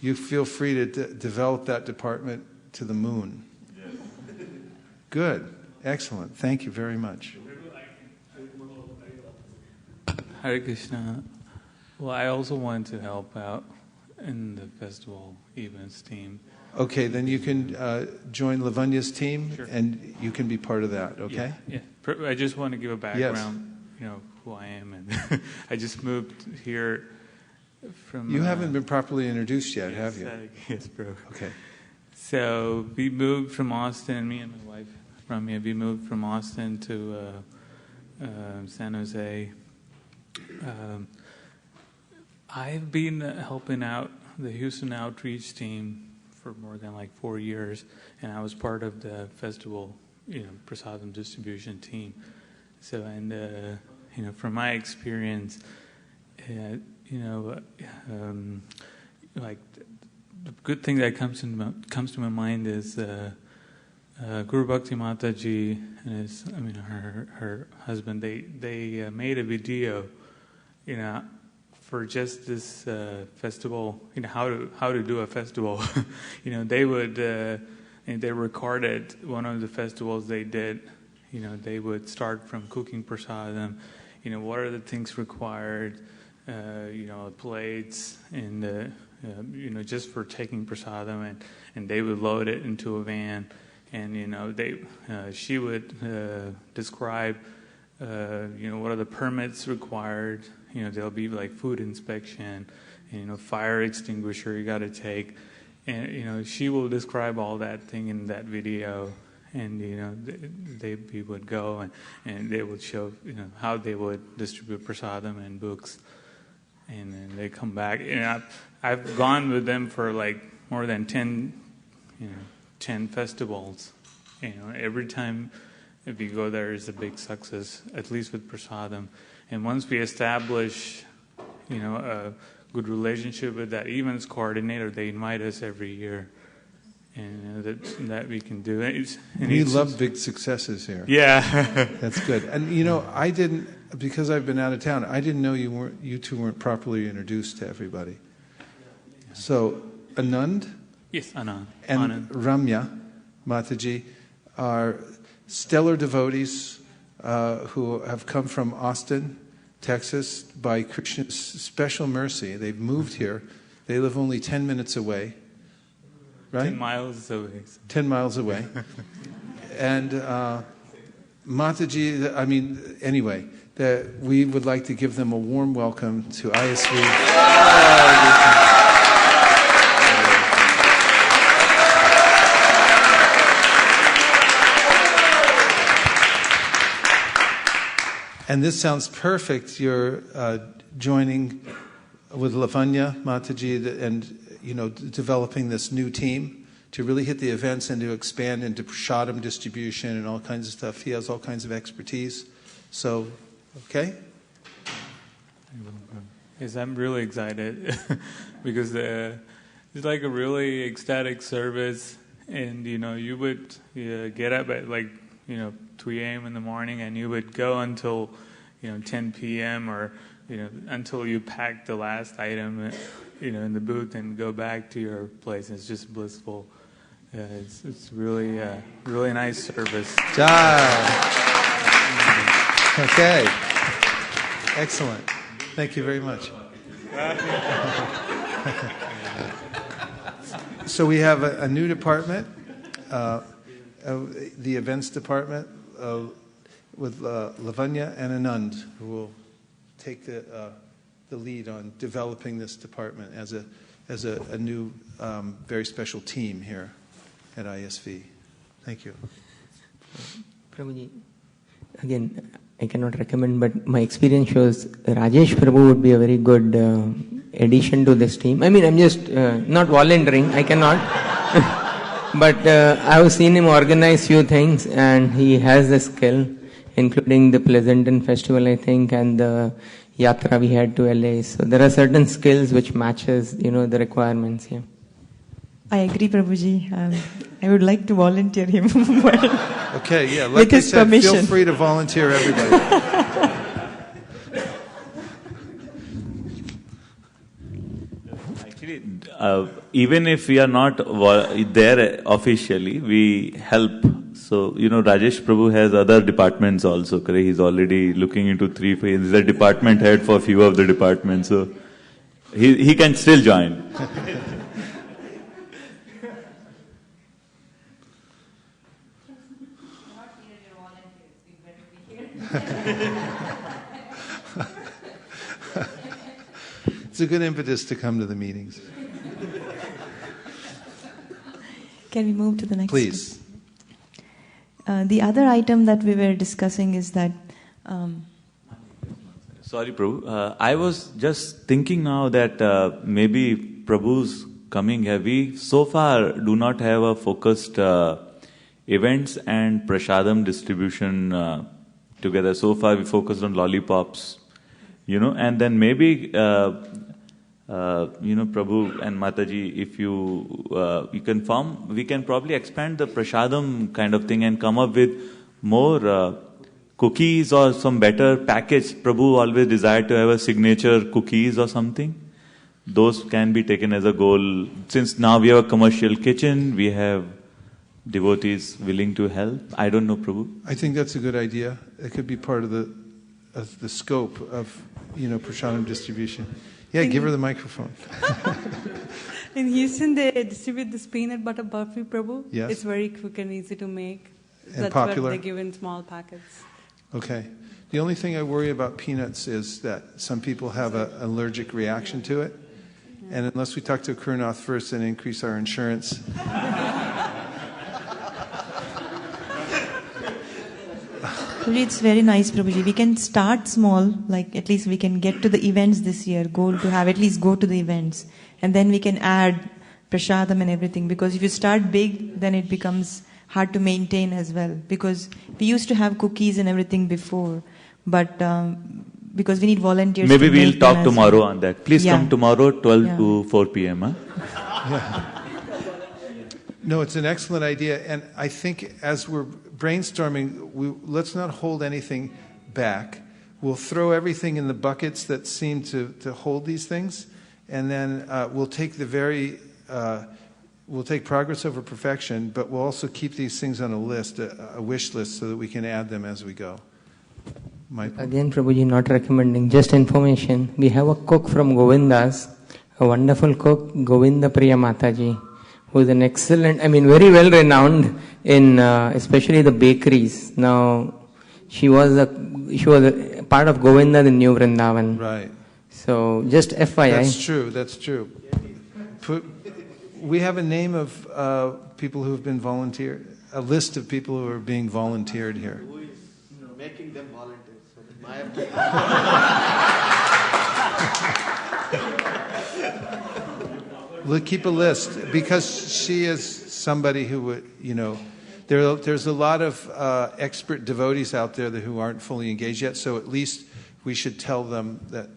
You feel free to develop that department to the moon. Good. Excellent. Thank you very much. Hare Krishna. Well, I also want to help out in the festival events team. Okay, then you can join Lavanya's team, Sure. and you can be part of that, okay? Yeah. I just want to give a background, who I am. And I just moved here from... You haven't been properly introduced yet, have you? Yes, bro. Okay. So we moved from Austin, me and my wife, Ramya, we moved from Austin to San Jose. I've been helping out the Houston outreach team for more than 4 years, and I was part of the festival, prasadam distribution team. So, and from my experience, the good thing that comes to my mind is Guru Bhakti Mataji and her husband. They made a video, for just this festival, how to do a festival. They would, and they recorded one of the festivals they did. They would start from cooking prasadam. What are the things required? Plates and just for taking prasadam, and they would load it into a van, and she would describe what are the permits required? There'll be like food inspection, and, fire extinguisher you got to take, and she will describe all that thing in that video, and we would go and they would show how they would distribute prasadam and books, and then they come back. I've gone with them for like more than 10 festivals. Every time if we go there is a big success, at least with prasadam. And once we establish, a good relationship with that events coordinator, they invite us every year, and that we can do. We love big successes here. Yeah, that's good. And I didn't, because I've been out of town, I didn't know you two weren't properly introduced to everybody. So Anand, yes, Anand, and Ramya Mataji are stellar devotees who have come from Austin, Texas, by Krishna's special mercy. They've moved here. They live only 10 minutes away, right? 10 miles away. 10 miles away. And Mataji, anyway, we would like to give them a warm welcome to ISV. And this sounds perfect. You're joining with Lavanya Mataji and developing this new team to really hit the events and to expand into prasadam distribution and all kinds of stuff. He has all kinds of expertise. So, okay? Yes, I'm really excited because it's like a really ecstatic service, and you would get up at 3 a.m. in the morning, and you would go until 10 p.m. or until you pack the last item in the booth and go back to your place. It's just blissful. It's really really nice service. Okay, excellent. Thank you very much. So we have a new department, the events department, with Lavanya and Anand, who will take the lead on developing this department as a new very special team here at ISV. Thank you. Prabhuji, again, I cannot recommend, but my experience shows Rajesh Prabhu would be a very good addition to this team. I'm just not volunteering, I cannot. But I've seen him organize few things, and he has the skill, including the Pleasanton Festival, I think, and the yatra we had to LA. So there are certain skills which matches, the requirements here. I agree, Prabhuji. I would like to volunteer him. Okay, yeah, like with his said, permission. Feel free to volunteer, everybody. Actually, even if we are not there officially, we help. So, Rajesh Prabhu has other departments also. He's already looking into 3 phases. He's a department head for a few of the departments. So, he can still join. It's a good impetus to come to the meetings. Can we move to the next? Please. The other item that we were discussing is that... Sorry, Prabhu. I was just thinking now that maybe Prabhu's coming here. We so far do not have a focused events and prasadam distribution together. So far we focused on lollipops, and then maybe, Prabhu and Mataji, if you confirm, we can probably expand the prasadam kind of thing and come up with more cookies or some better package. Prabhu always desired to have a signature cookies or something. Those can be taken as a goal. Since now we have a commercial kitchen, we have devotees willing to help. I don't know, Prabhu. I think that's a good idea. It could be part of the scope of prasadam distribution. Yeah, give her the microphone. In Houston, they distribute this peanut butter burfi, Prabhu. Yes. It's very quick and easy to make. And That's popular. what they give in small packets. Okay. The only thing I worry about peanuts is that some people have an allergic reaction to it. And unless we talk to Kurunath first and increase our insurance... It's very nice, Prabhuji. We can start small, like at least we can get to the events this year, goal to have at least go to the events. And then we can add prasadam and everything. Because if you start big, then it becomes hard to maintain as well. Because we used to have cookies and everything before. But because we need volunteers. Maybe to we'll make talk them tomorrow well. on that. Please come tomorrow, 12 to 4 p.m. Huh? Yeah. No, it's an excellent idea. And I think as we're brainstorming, let's not hold anything back. We'll throw everything in the buckets that seem to hold these things. And then we'll take we'll take progress over perfection, but we'll also keep these things on a list, a wish list, so that we can add them as we go. Again, Prabhuji, not recommending, just information. We have a cook from Govinda's, a wonderful cook, Govinda Priya Mataji, who is an excellent, very well renowned in especially the bakeries. Now, she was a part of Govinda, the New Vrindavan. Right. So, just FYI. That's true. We have a name of people who have been volunteered, a list of people who are being volunteered here. Who is making them volunteers? We'll keep a list, because she is somebody who would, there's a lot of expert devotees out there who aren't fully engaged yet, so at least we should tell them that,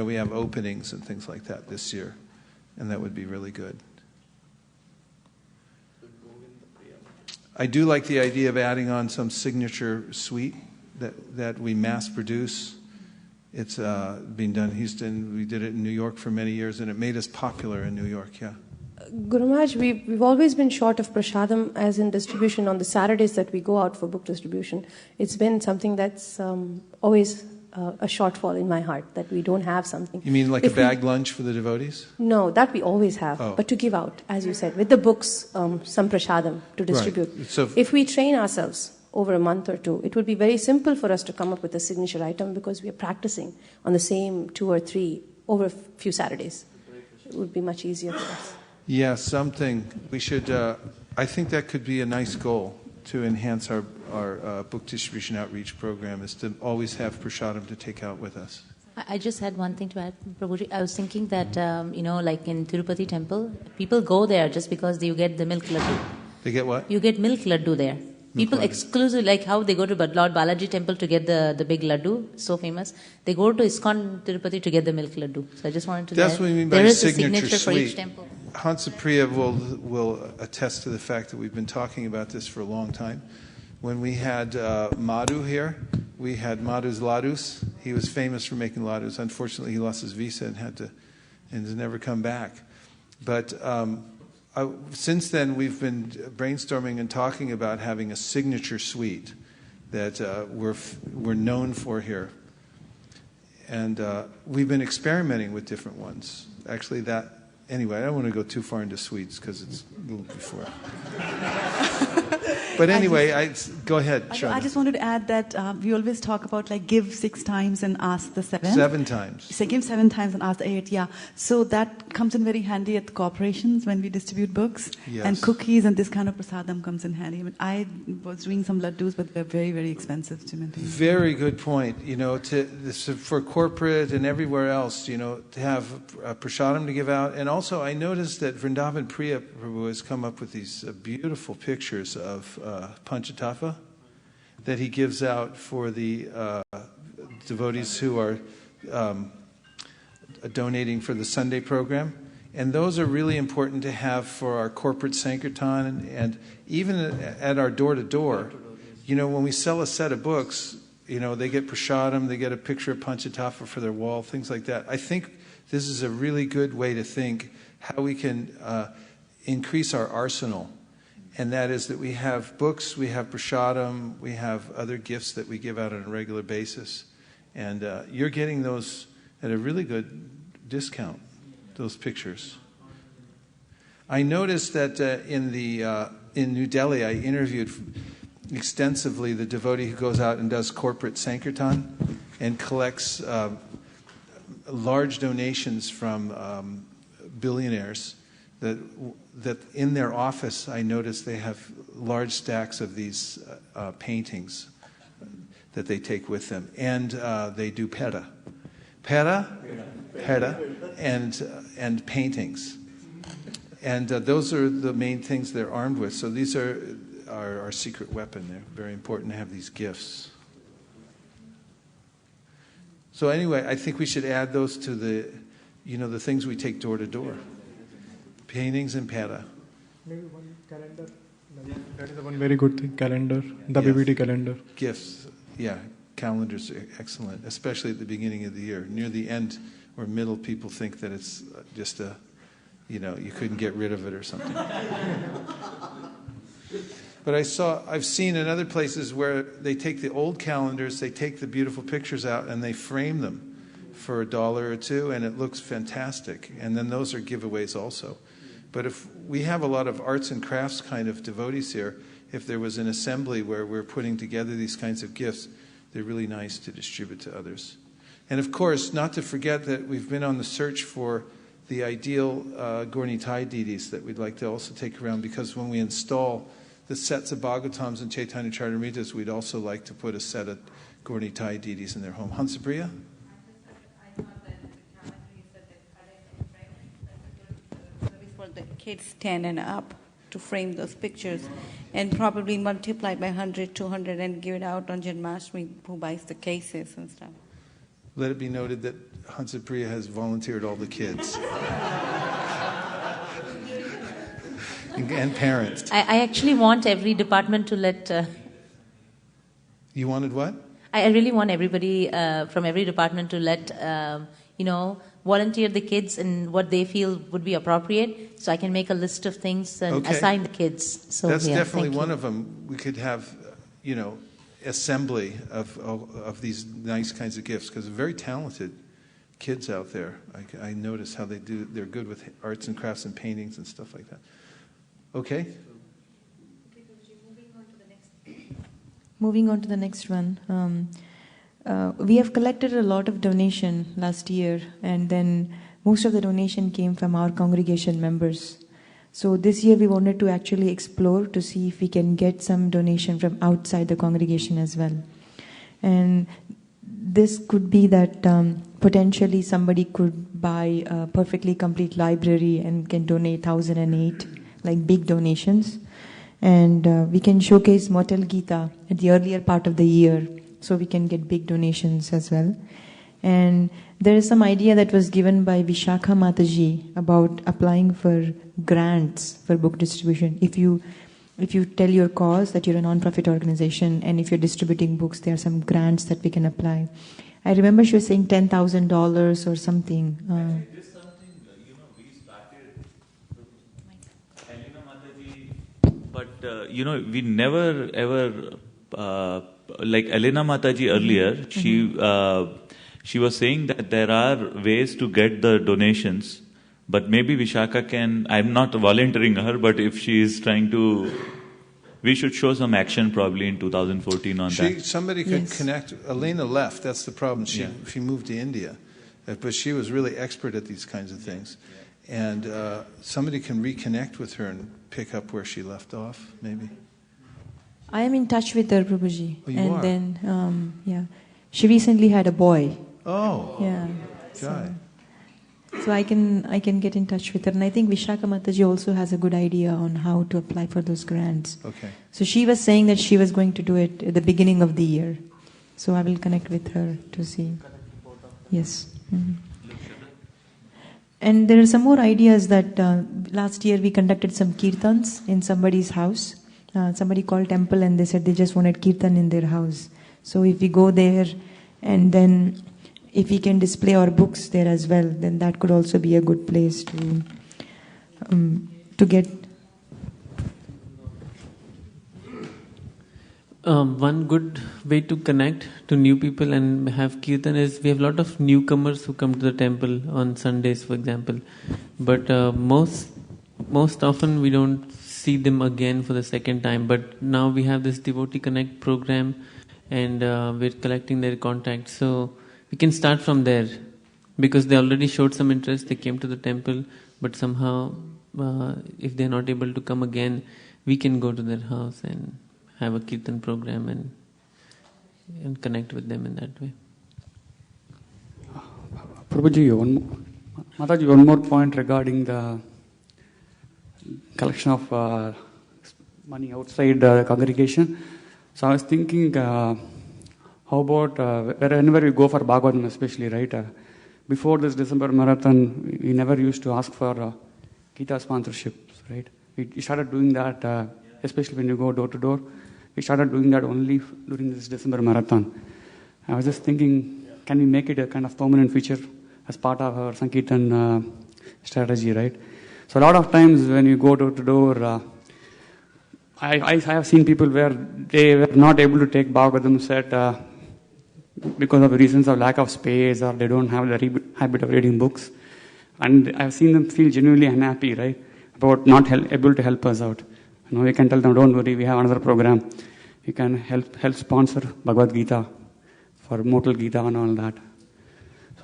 we have openings and things like that this year, and that would be really good. I do like the idea of adding on some signature sweet that we mass produce. It's being done in Houston. We did it in New York for many years, and it made us popular in New York, yeah. Guru Maharaj, we've always been short of prasadam as in distribution on the Saturdays that we go out for book distribution. It's been something that's always a shortfall in my heart, that we don't have something. You mean like a bag lunch for the devotees? No, that we always have. Oh. But to give out, as you said, with the books, some prasadam to distribute. Right. So if we train ourselves over a month or two, it would be very simple for us to come up with a signature item, because we are practicing on the same 2 or 3 over a few Saturdays. It would be much easier for us. Yeah, something. We should, I think that could be a nice goal to enhance our book distribution outreach program, is to always have prasadam to take out with us. I just had one thing to add, Prabhuji. I was thinking that, like in Tirupati temple, people go there just because you get the milk laddu. They get what? You get milk laddu there. People exclusively, like how they go to Lord Balaji temple to get the big laddu, so famous. They go to ISKCON Tirupati to get the milk laddu. So I just wanted to. That's what we mean by there is signature a signature sweet. for each temple. Hansa Priya will attest to the fact that we've been talking about this for a long time. When we had Madhu here, we had Madhu's ladus. He was famous for making ladus. Unfortunately, he lost his visa and has never come back. But since then, we've been brainstorming and talking about having a signature sweet that we're known for here. And we've been experimenting with different ones. Actually, anyway, I don't want to go too far into sweets because it's a little before. But anyway, go ahead, Shraddha. I just wanted to add that we always talk about give 6 times and ask the 7. 7 times. So give 7 times and ask the 8, yeah. So that comes in very handy at the corporations when we distribute books. Yes. And cookies and this kind of prasadam comes in handy. I was doing some laddus, but they're very, very expensive to maintain. Very good point. For corporate and everywhere else, to have prasadam to give out. And also, I noticed that Vrindavan Priya Prabhu has come up with these beautiful pictures of Panchatattva that he gives out for the devotees who are donating for the Sunday program. And those are really important to have for our corporate Sankirtan and even at our door-to-door. When we sell a set of books, they get prasadam, they get a picture of Panchatattva for their wall, things like that. I think this is a really good way to think how we can increase our arsenal. And that is that we have books, we have prasadam, we have other gifts that we give out on a regular basis. And you're getting those at a really good discount, those pictures. I noticed that in New Delhi, I interviewed extensively the devotee who goes out and does corporate Sankirtan and collects large donations from billionaires that in their office, I noticed they have large stacks of these paintings that they take with them. And they do pera, and paintings. And those are the main things they're armed with. So these are our secret weapon. They're very important to have these gifts. So anyway, I think we should add those to the things we take door to door. Paintings and pera. Maybe one calendar. That is one very good thing. Calendar, the BBT calendar. Gifts, yeah. Calendars are excellent, especially at the beginning of the year. Near the end or middle, people think that it's just you couldn't get rid of it or something. But I've seen in other places where they take the old calendars, they take the beautiful pictures out, and they frame them for $1 or $2, and it looks fantastic. And then those are giveaways also. But if we have a lot of arts and crafts kind of devotees here, if there was an assembly where we're putting together these kinds of gifts, they're really nice to distribute to others. And of course, not to forget that we've been on the search for the ideal Gaurnitai deities that we'd like to also take around, because when we install the sets of Bhagavatams and Chaitanya Charitamritas, we'd also like to put a set of Gaurnitai deities in their home. Hansapriya? For the kids 10 and up to frame those pictures and probably multiply by 100, 200 and give it out on Janmashtami, who buys the cases and stuff. Let it be noted that Hansapriya has volunteered all the kids. And parents. I actually want every department to let... You wanted what? I really want everybody from every department to let, volunteer the kids in what they feel would be appropriate, so I can make a list of things and assign the kids. So that's definitely one of them. We could have, assembly of these nice kinds of gifts, because very talented kids out there. I notice how they're good with arts and crafts and paintings and stuff like that. Okay. Moving on to the next one. We have collected a lot of donation last year, and then most of the donation came from our congregation members. So this year we wanted to actually explore to see if we can get some donation from outside the congregation as well. And this could be that potentially somebody could buy a perfectly complete library and can donate 1,008, like big donations. And we can showcase Motel Gita at the earlier part of the year, so we can get big donations as well. And there is some idea that was given by Vaisesika Mataji about applying for grants for book distribution. If you tell your cause that you're a non-profit organization, and if you're distributing books, there are some grants that we can apply. I remember she was saying $10,000 or something. This is something, we started Elena Mataji, but, we never ever, like Elena Mataji earlier, she was saying that there are ways to get the donations, but maybe Vishaka can, I'm not volunteering her, but if she is trying to, we should show some action probably in 2014 on that. Somebody could connect. Elena left, that's the problem. She moved to India, but she was really expert at these kinds of things. And somebody can reconnect with her and pick up where she left off, maybe. I am in touch with her, Prabhuji. Oh, you are? Then, she recently had a boy. Oh. Yeah. Guy. So I can get in touch with her. And I think Vaisesika Mataji also has a good idea on how to apply for those grants. Okay. So she was saying that she was going to do it at the beginning of the year. So I will connect with her to see. Yes. Mm-hmm. And there are some more ideas that last year we conducted some kirtans in somebody's house. Somebody called temple and they said they just wanted kirtan in their house. So if we go there and then if we can display our books there as well, then that could also be a good place to get. One good way to connect to new people and have kirtan is we have a lot of newcomers who come to the temple on Sundays, for example. But most often we don't see them again for the second time. But now we have this Devotee Connect program, and we're collecting their contacts. So we can start from there, because they already showed some interest. They came to the temple, but somehow, if they're not able to come again, we can go to their house and have a kirtan program and connect with them in that way. Prabhuji, Mataji, one more point regarding the collection of money outside the congregation. So I was thinking, how about whenever we go for Bhagavatam especially, right? Before this December marathon, we never used to ask for Gita sponsorships, right? We started doing that, especially when you go door to door. We started doing that only during this December marathon. I was just thinking, can we make it a kind of permanent feature as part of our Sankirtan strategy, right? So a lot of times when you go door to door, I have seen people where they were not able to take Bhagavatam set because of reasons of lack of space, or they don't have the habit of reading books. And I've seen them feel genuinely unhappy, right, about not able to help us out. You know, we can tell them, don't worry, we have another program. You can help sponsor Bhagavad Gita for Mortal Gita and all that.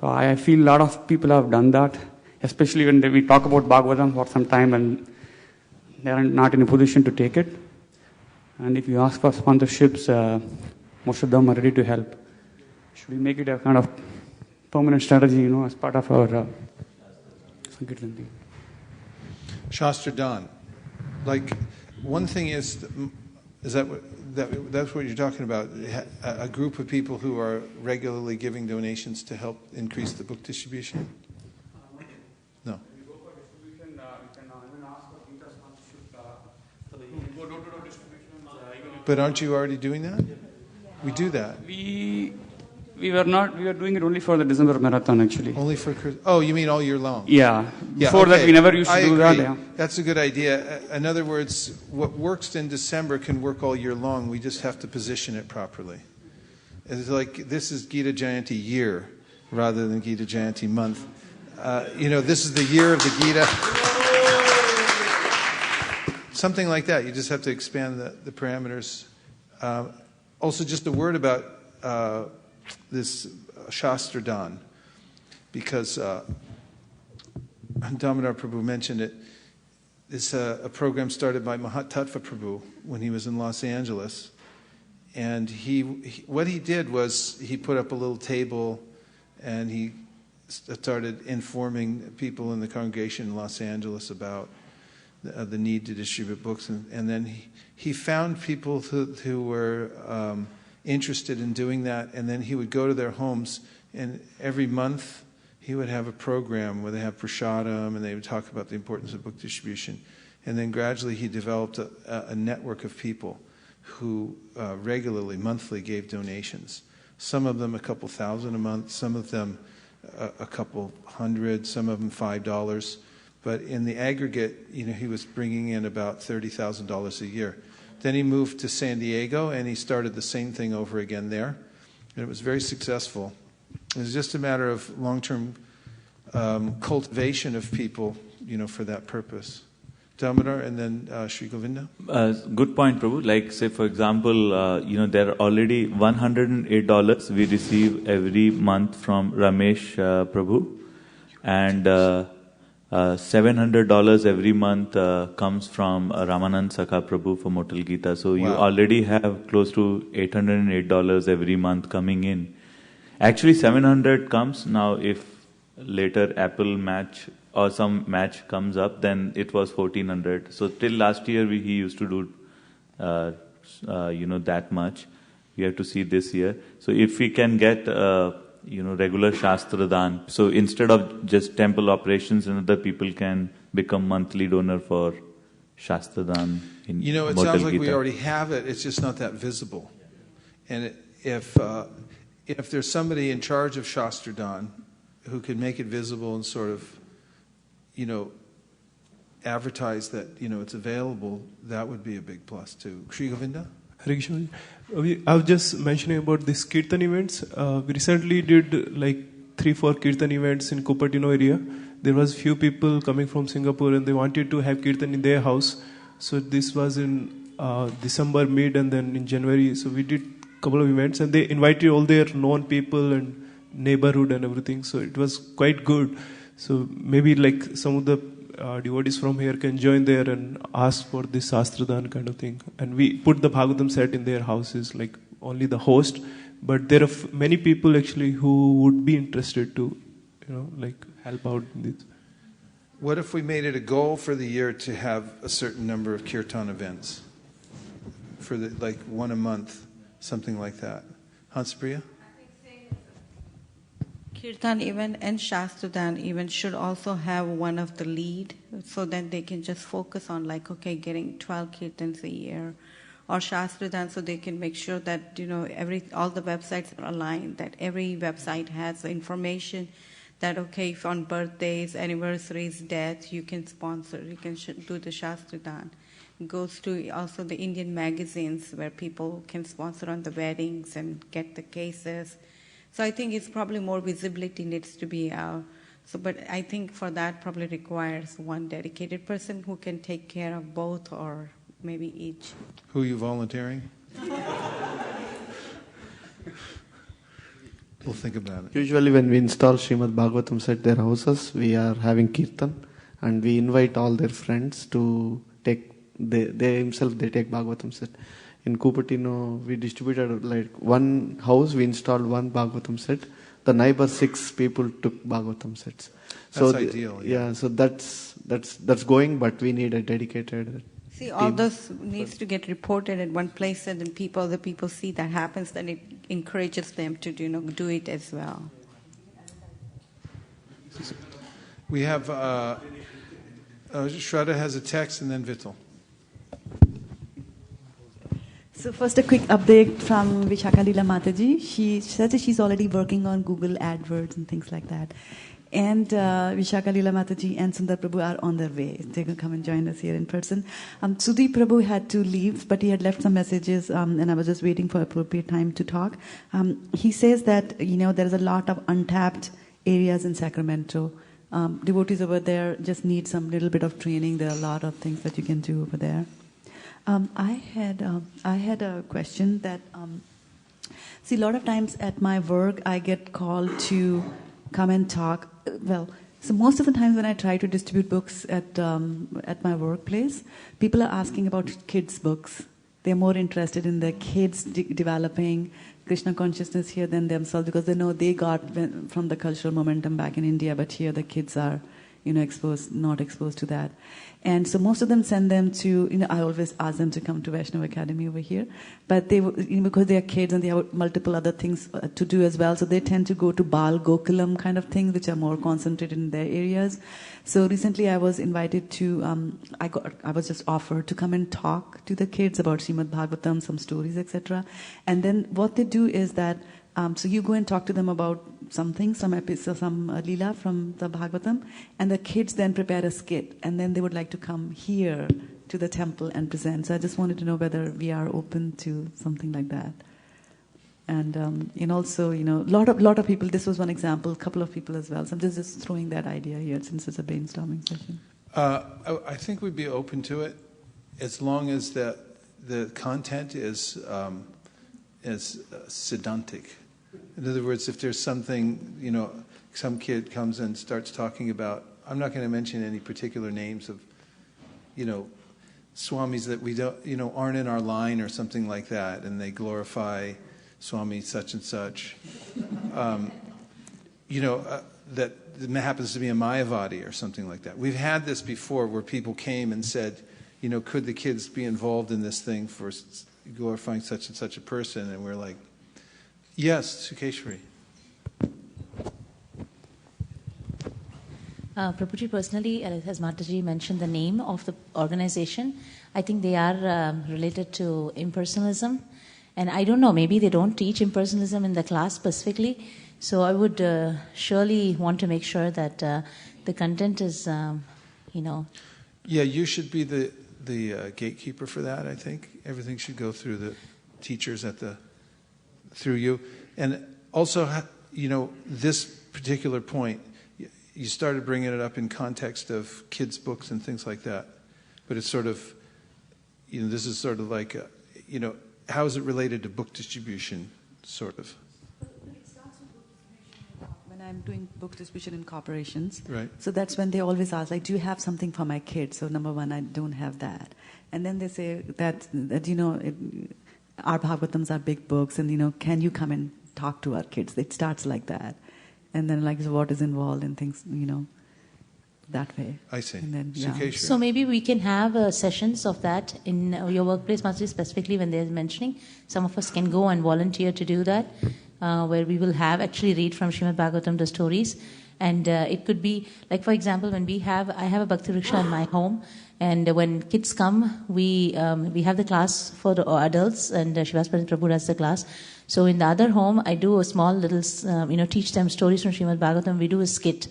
So I feel a lot of people have done that, especially when we talk about Bhagavatam for some time and they are not in a position to take it. And if you ask for sponsorships, most of them are ready to help. Should we make it a kind of permanent strategy, as part of our Sankirtan thing? Shastra Dan. Like, one thing is that's what you're talking about? A group of people who are regularly giving donations to help increase the book distribution? No. But aren't you already doing that? We do that. We were doing it only for the December marathon, actually. Only for you mean all year long? Yeah. Before that, we never used to do that. Yeah. That's a good idea. In other words, what works in December can work all year long. We just have to position it properly. It's like this is Gita Jayanti year rather than Gita Jayanti month. This is the year of the Gita. Something like that. You just have to expand the parameters. Also, just a word about this Shastra Dan, because Damodar Prabhu mentioned it. It's a program started by Mahatattva Prabhu when he was in Los Angeles. And what he did was he put up a little table and he started informing people in the congregation in Los Angeles about the need to distribute books. And then he found people who were interested in doing that, and then he would go to their homes, and every month he would have a program where they have prasadam and they would talk about the importance of book distribution. And then gradually he developed a network of people who regularly, monthly gave donations. Some of them a couple thousand a month, some of them a couple hundred, some of them $5. But in the aggregate, he was bringing in about $30,000 a year. Then he moved to San Diego, and he started the same thing over again there. And it was very successful. It was just a matter of long-term cultivation of people, for that purpose. Damodar, and then Sri Govinda. Good point, Prabhu. Like, say, for example, there are already $108 we receive every month from Ramesh Prabhu. And $700 every month comes from Ramanand Sakha Prabhu for Mortal Gita. So you already have close to $808 every month coming in. Actually, $700 comes now. If later Apple match or some match comes up, then it was $1,400. So till last year he used to do that much. We have to see this year. So if we can get regular Shastra Dan. So instead of just temple operations, another people can become monthly donor for Shastra Dan in it Mortal sounds like Gita. we already have it. It's just not that visible. And if there's somebody in charge of Shastra Dan who could make it visible and sort of, advertise that, it's available, that would be a big plus too. Sri Govinda? Hare Krishna. I was just mentioning about these Kirtan events. We recently did 3-4 Kirtan events in Cupertino area. There was few people coming from Singapore and they wanted to have Kirtan in their house. So this was in December mid, and then in January. So we did a couple of events, and they invited all their known people and neighborhood and everything. So it was quite good. So maybe like some of the devotees from here can join there and ask for this Shastradan kind of thing. And we put the Bhagavatam set in their houses, like only the host. But there are many people actually who would be interested to, like help out in this. What if we made it a goal for the year to have a certain number of kirtan events? For like one a month, something like that. Hanspriya? Kirtan event and Shastradan event should also have one of the lead, so that they can just focus on getting 12 kirtans a year, or Shastradan, so they can make sure that all the websites are aligned, that every website has the information that if on birthdays, anniversaries, deaths, you can sponsor, you can do the Shastradan. It goes to also the Indian magazines where people can sponsor on the weddings and get the cases. So I think it's probably more visibility needs to be out. But I think for that probably requires one dedicated person who can take care of both, or maybe each. Who are you volunteering? We'll think about it. Usually when we install Srimad Bhagavatam at their houses, we are having kirtan, and we invite all their friends to take, they themselves take Bhagavatam set. In Cupertino, we distributed like one house, we installed one Bhagavatam set. The neighbor 6 people took Bhagavatam sets. So that's ideal. Yeah. So that's going, but we need a dedicated. See, all this needs to get reported at one place, and then the people see that happens, then it encourages them to do it as well. We have Shraddha has a text, and then Vittal. So first a quick update from Vaisesika Mataji. She said that she's already working on Google AdWords and things like that. And Vaisesika Mataji and Sundar Prabhu are on their way. They're going to come and join us here in person. Sudhi Prabhu had to leave, but he had left some messages, and I was just waiting for appropriate time to talk. He says that, there is a lot of untapped areas in Sacramento. Devotees over there just need some little bit of training. There are a lot of things that you can do over there. I had a question that, see, a lot of times at my work, I get called to come and talk. So most of the times when I try to distribute books at my workplace, people are asking about kids' books. They're more interested in the kids developing Krishna consciousness here than themselves, because they know they got from the cultural momentum back in India, but here the kids are, not exposed to that. And so most of them send them to, I always ask them to come to Vaishnava Academy over here. But they, because they are kids and they have multiple other things to do as well, so they tend to go to Bal Gokulam kind of things, which are more concentrated in their areas. So recently I was invited to, I was just offered to come and talk to the kids about Srimad Bhagavatam, some stories, etc. And then what they do is that, so you go and talk to them about something, some episode, some Leela from the Bhagavatam, and the kids then prepare a skit, and then they would like to come here to the temple and present. So I just wanted to know whether we are open to something like that. And also, lot of people, this was one example, a couple of people as well. So I'm just throwing that idea here since it's a brainstorming session. I think we'd be open to it as long as the content is Siddhantic. In other words, if there's something, some kid comes and starts talking about, I'm not going to mention any particular names of, swamis that we don't, aren't in our line or something like that, and they glorify Swami such and such, that happens to be a Mayavadi or something like that. We've had this before where people came and said, could the kids be involved in this thing for glorifying such and such a person? And we're like, yes, Sukeshwari. Prabhuji, personally, as Mataji mentioned the name of the organization, I think they are related to impersonalism. And I don't know, maybe they don't teach impersonalism in the class specifically. So I would surely want to make sure that the content is, Yeah, you should be the gatekeeper for that, I think. Everything should go through the teachers through you. And also, this particular point, you started bringing it up in context of kids' books and things like that. But it's sort of this is sort of like, how is it related to book distribution, sort of? When I'm doing book distribution in corporations, Right. So that's when they always ask, like, do you have something for my kids? So number one, I don't have that. And then they say that our Bhagavatams are big books, and can you come and talk to our kids? It starts like that, and then so what is involved and things, that way. I see. And then, So maybe we can have sessions of that in your workplace, Mataji, specifically when they're mentioning. Some of us can go and volunteer to do that, where we will actually read from Srimad Bhagavatam the stories. And it could be, like for example, I have a Bhakti Rickshaw in my home, and when kids come, we have the class for the adults, and Shivaspada Prabhu does the class. So in the other home, I do a small little, teach them stories from Srimad Bhagavatam. We do a skit.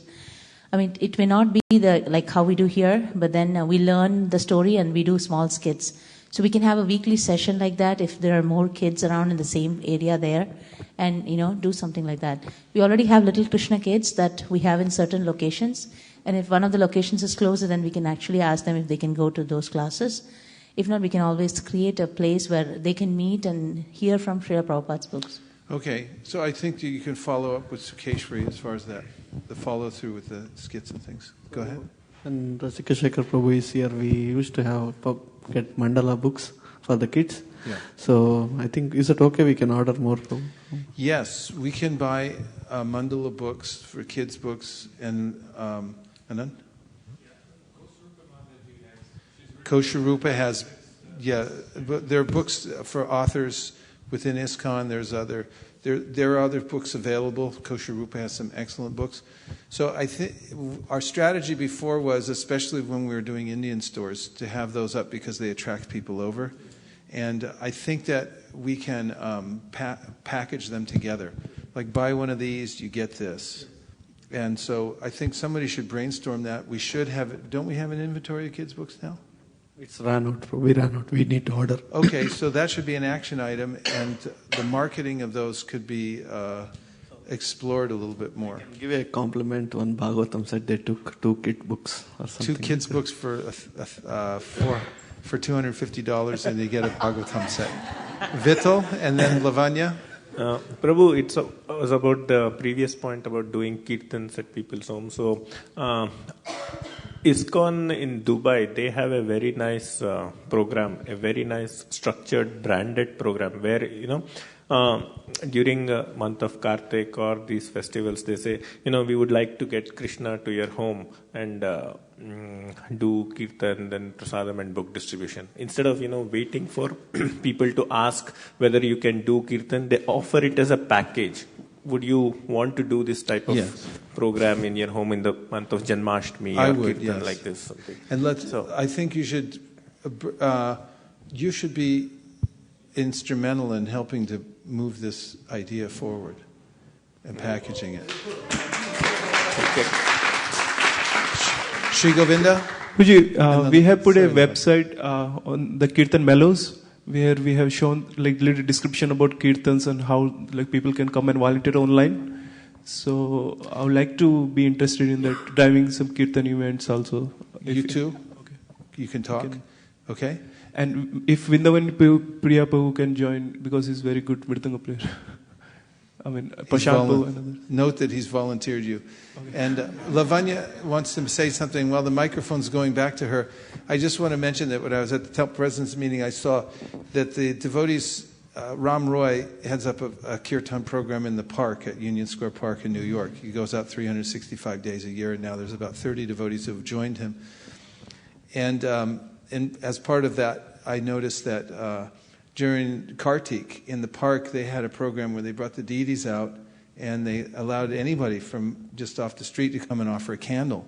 I mean, it may not be like how we do here, but then we learn the story and we do small skits. So we can have a weekly session like that if there are more kids around in the same area there, and do something like that. We already have Little Krishna kids that we have in certain locations, and if one of the locations is closer, then we can actually ask them if they can go to those classes. If not, we can always create a place where they can meet and hear from Srila Prabhupada's books. Okay, so I think you can follow up with Sukeshwari as far as that, the follow through with the skits and things. Go ahead. And ISKCON Prabhu is here. We used to get mandala books for the kids. Yeah. So I think, is it okay? We can order more from. Yes, we can buy mandala books for kids' books, and then Kosharupa has, but there are books for authors within ISKCON. There are other books available. Kosharupa has some excellent books. So I think our strategy before was, especially when we were doing Indian stores, to have those up because they attract people over. And I think that we can package them together. Like, buy one of these, you get this. And so I think somebody should brainstorm that. We should have, don't we have an inventory of kids' books now? It's ran out. We ran out. We need to order. Okay, so that should be an action item, and the marketing of those could be explored a little bit more. Give a compliment. One Bhagavatam said they took 2 kid books or something. 2 kids' books for $250, and you get a Bhagavatam set. Vittal, and then Lavanya. Prabhu, it was about the previous point about doing kirtans at people's homes. So, ISKCON in Dubai, they have a very nice program, a very nice structured, branded program where, during the month of Kartik or these festivals, they say, we would like to get Krishna to your home and do kirtan, then prasadam and book distribution. Instead of, waiting for people to ask whether you can do kirtan, they offer it as a package. Would you want to do this type of program in your home in the month of Janmashtami or kirtan, yes. like this? Something? And I think you should be instrumental in helping to move this idea forward and packaging it. Okay. Shri Govinda? Puji, we have put a website on the Kirtan Mellows, where we have shown little description about kirtans and how people can come and volunteer online. So I would like to be interested in that, driving some kirtan events also. You too? Okay. You can talk? Okay. And if Vrindavan Priya Prabhu can join, because he's very good Mridanga player. I mean, Prashant Prabhu and others. Note that he's volunteered you. Okay. And Lavanya wants to say something. While the microphone's going back to her, I just want to mention that when I was at the President's meeting, I saw that the devotees, Ram Roy heads up a kirtan program in the park at Union Square Park in New York. He goes out 365 days a year, and now there's about 30 devotees who have joined him. And as part of that, I noticed that during Kartik in the park, they had a program where they brought the deities out and they allowed anybody from just off the street to come and offer a candle.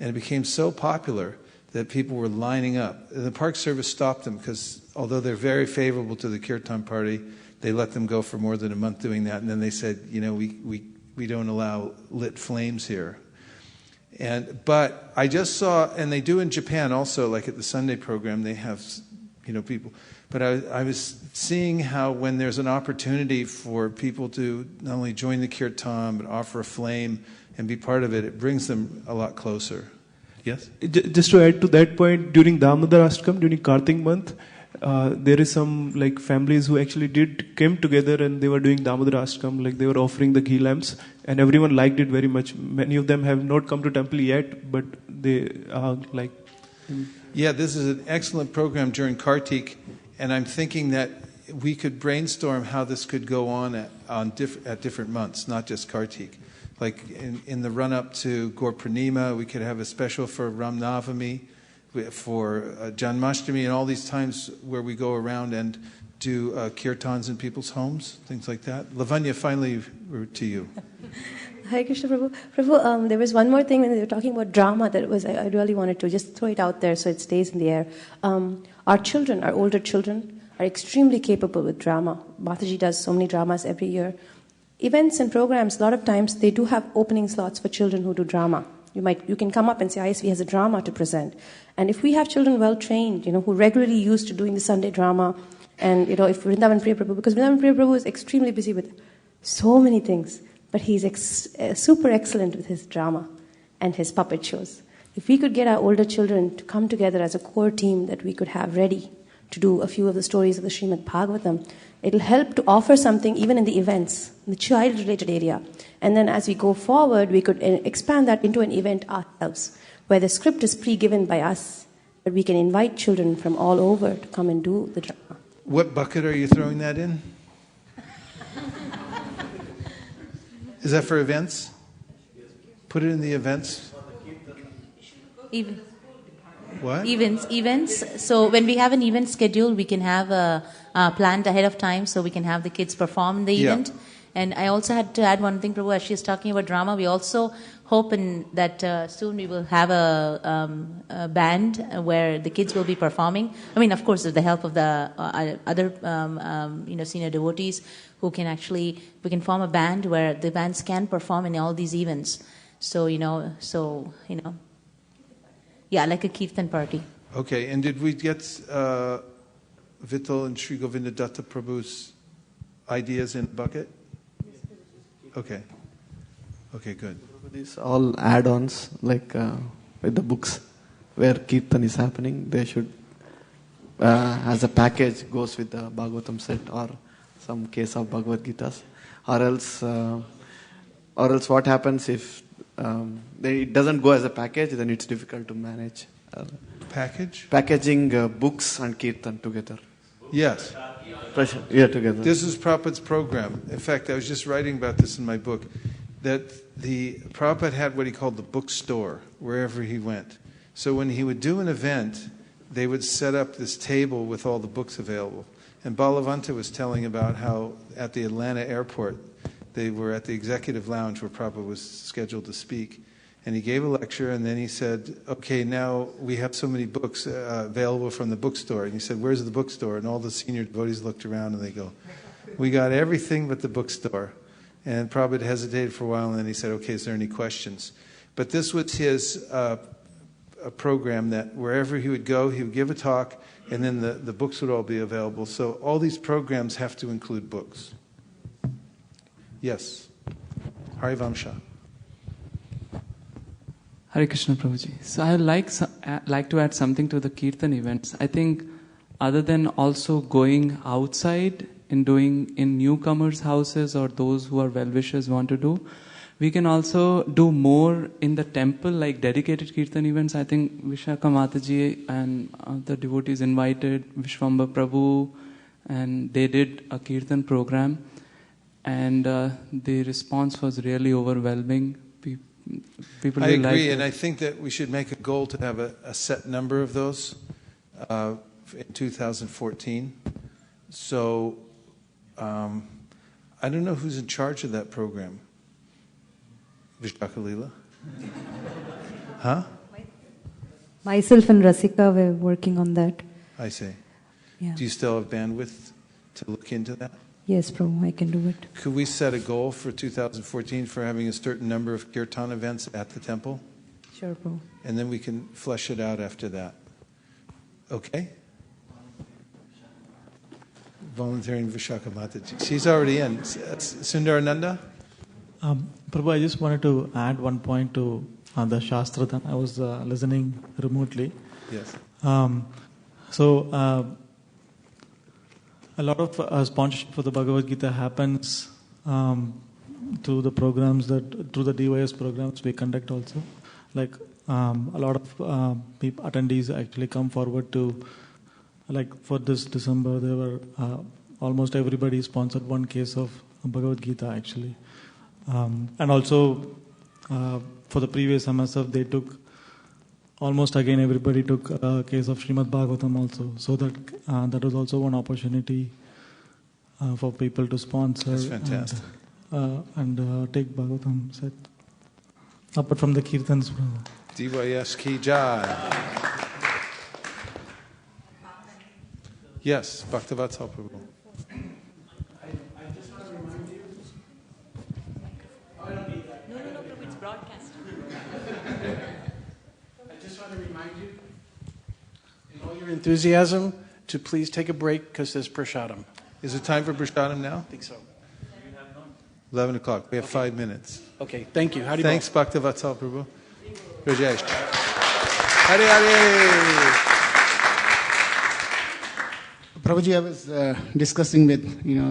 And it became so popular that people were lining up. The Park Service stopped them because although they're very favorable to the Kirtan party, they let them go for more than a month doing that. And then they said, we don't allow lit flames here. But I just saw, and they do in Japan also, like at the Sunday program, they have, people. But I was seeing how when there's an opportunity for people to not only join the kirtan, but offer a flame and be part of it, it brings them a lot closer. Yes? Just to add to that point, during Damodar Ashtakam, during Kartik month, there is some like families who actually came together and they were doing Damodar Ashtam, like they were offering the ghee lamps, and everyone liked it very much. Many of them have not come to temple yet, but they like. Yeah, this is an excellent program during Kartik, and I'm thinking that we could brainstorm how this could go on at different months, not just Kartik. Like in the run-up to Gaur Purnima, we could have a special for Ram Navami, for Janmashtami, and all these times where we go around and do kirtans in people's homes, things like that. Lavanya, finally, to you. Hare Krishna Prabhu. Prabhu, there was one more thing when they were talking about drama that I really wanted to just throw it out there so it stays in the air. Our children, our older children, are extremely capable with drama. Mataji does so many dramas every year. Events and programs, a lot of times, they do have opening slots for children who do drama. You can come up and say, ISV has a drama to present. And if we have children well trained, who regularly used to doing the Sunday drama, and if Vrindavan Priya Prabhu, because Vrindavan Priya Prabhu is extremely busy with so many things, but he's super excellent with his drama and his puppet shows. If we could get our older children to come together as a core team that we could have ready to do a few of the stories of the Srimad Bhagavatam, it'll help to offer something even in the events, in the child-related area. And then as we go forward, we could expand that into an event ourselves, where the script is pre-given by us, but we can invite children from all over to come and do the drama. What bucket are you throwing that in? Is that for events? Put it in the events. What? Events. So when we have an event schedule, we can have planned ahead of time, so we can have the kids perform in the event. And I also had to add one thing, Prabhu, as she's talking about drama, we also hope that soon we will have a band where the kids will be performing. I mean, of course, with the help of the other senior devotees who can we can form a band where the bands can perform in all these events. So, yeah, like a Kirtan party. Okay, and did we get Vittal and Sri Govinda Datta Prabhu's ideas in a bucket? Okay, good. These all add-ons, like with the books where Kirtan is happening, they should, as a package, goes with the Bhagavatam set or some case of Bhagavad Gitas. Or else what happens if it doesn't go as a package, then it's difficult to manage. Package? Packaging books and Kirtan together. Yes. Yeah, together. This is Prabhupada's program. In fact, I was just writing about this in my book, that the Prabhupada had what he called the bookstore wherever he went. So when he would do an event, they would set up this table with all the books available. And Balavanta was telling about how at the Atlanta airport, they were at the executive lounge where Prabhupada was scheduled to speak. And he gave a lecture, and then he said, okay, now we have so many books available from the bookstore. And he said, where's the bookstore? And all the senior devotees looked around and they go, we got everything but the bookstore. And Prabhupada hesitated for a while, and then he said, okay, is there any questions? But this was his a program that wherever he would go, he would give a talk, and then the books would all be available. So all these programs have to include books. Yes. Harivamsha. Hare Krishna Prabhuji. So I would like to add something to the Kirtan events. I think other than also going outside and doing in newcomers' houses or those who are well-wishers want to do, we can also do more in the temple, like dedicated Kirtan events. I think Vishaka Mataji and the devotees invited Vishwamba Prabhu, and they did a Kirtan program. And the response was really overwhelming. People I really agree, liked and it. I think that we should make a goal to have a set number of those in 2014. So I don't know who's in charge of that program. Vishaka Leela? Huh? Myself and Rasika were working on that. I see. Yeah. Do you still have bandwidth to look into that? Yes, Prabhu, I can do it. Could we set a goal for 2014 for having a certain number of kirtan events at the temple? Sure, Prabhu. And then we can flesh it out after that. Okay? Volunteering Vishaka Mataji. She's already in. Sundarananda? Prabhu, I just wanted to add one point to the Shastradan. I was listening remotely. Yes. a lot of sponsorship for the Bhagavad Gita happens through the programs through the DYS programs we conduct also. Like a lot of attendees actually come forward to, like for this December, there were almost everybody sponsored one case of Bhagavad Gita actually. And also for the previous MSF, they took almost again everybody took a case of Srimad Bhagavatam also. So that was also one opportunity for people to sponsor. That's fantastic. And take Bhagavatam set. Apart from the Kirtans. DYS Ki Jai. Yes, Bhaktivatsal Prabhu. Your enthusiasm to please take a break because there's prasadam. Is it time for prasadam now? I think so. 11 o'clock. We have 5 minutes. Okay, thank you. Thanks, Bhaktivatsal Prabhu. Rajesh. Hare Hare. Prabhuji, I was discussing with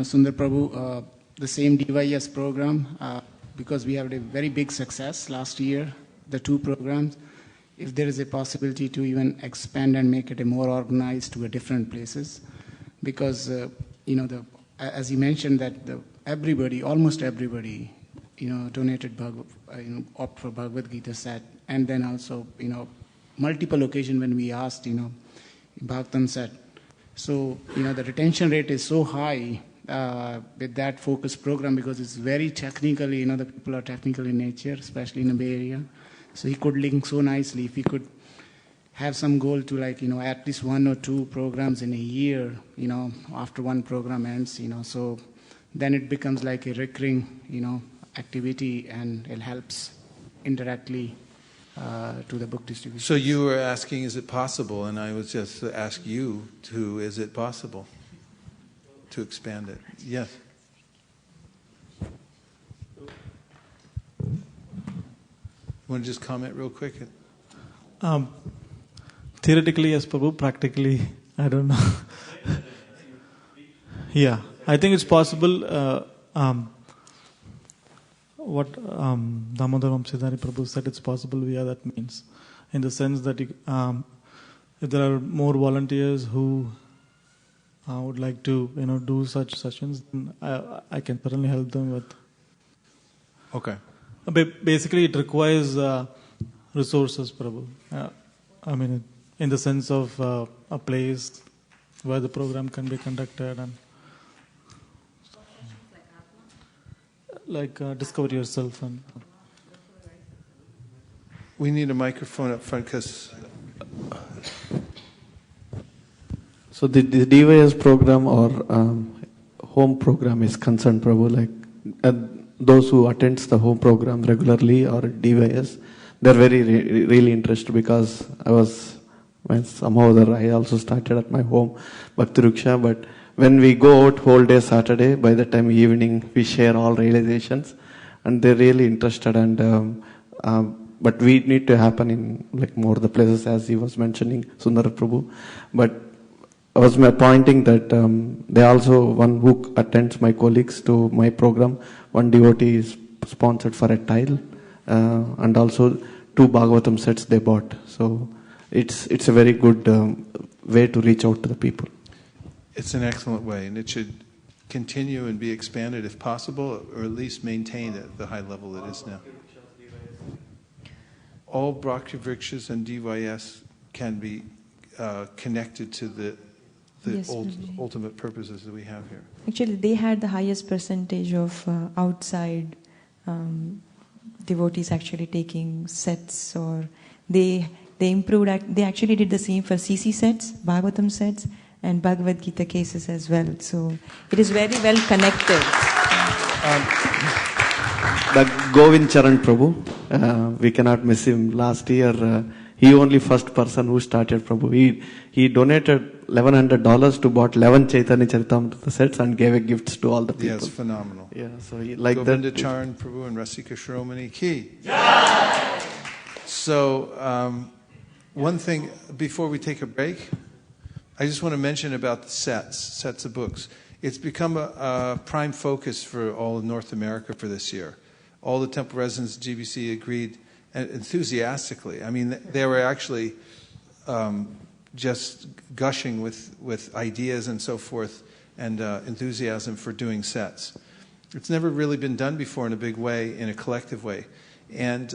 Sundar Prabhu the same DYS program because we had a very big success last year, the 2 programs. If there is a possibility to even expand and make it a more organized to a different places, because as you mentioned that almost everybody, donated opt for Bhagavad Gita set, and then also multiple occasions when we asked Bhagavatam set. So the retention rate is so high with that focus program because it's very technically, the people are technical in nature, especially in the Bay Area. So he could link so nicely. If he could have some goal to at least 1 or 2 programs in a year, after one program ends, so then it becomes like a recurring, activity, and it helps indirectly to the book distribution. So you were asking, is it possible? And I was just to ask you is it possible to expand it? Yes. Want to just comment real quick? Theoretically, yes, Prabhu. Practically, I don't know. Yeah, I think it's possible. What Damodar Vamsidhari Prabhu said, it's possible via that means. In the sense that if there are more volunteers who would like to do such sessions, then I can certainly help them with. Okay. Basically, it requires resources, Prabhu. I mean, in the sense of a place where the program can be conducted and discover yourself. And we need a microphone up front because. So the DYS program or home program is concerned, Prabhu, those who attends the home program regularly or DYS, they're very really interested because somehow I also started at my home Bhakti Ruksha, but when we go out whole day Saturday, by the time evening we share all realizations, and they're really interested. And but we need to happen in more the places as he was mentioning, Sundar Prabhu. But I was pointing that they also one who attends my colleagues to my program. One devotee is sponsored for a tile, and also 2 Bhagavatam sets they bought. So it's a very good way to reach out to the people. It's an excellent way, and it should continue and be expanded if possible, or at least maintained at the high level it is now. All Bhakti Vrikshas and DYS can be connected to the Yes, ultimate purposes that we have here. Actually, they had the highest percentage of outside devotees actually taking sets, or they improved. They actually did the same for CC sets, Bhagavatam sets, and Bhagavad Gita cases as well. So it is very well connected. The Govind Charan Prabhu, we cannot miss him. Last year, he only first person who started Prabhu. He donated $1,100 to bought 11 Chaitanya Charitamrita sets and gave a gifts to all the people. Yes, phenomenal. Yeah, so he like Govinda that. Charan Prabhu and Rasika Shiromani Ki. Yeah! So one thing before we take a break, I just want to mention about the sets of books. It's become a prime focus for all of North America for this year. All the temple residents of GBC agreed enthusiastically. I mean, they were actually just gushing with ideas and so forth and enthusiasm for doing sets. It's never really been done before in a big way, in a collective way. And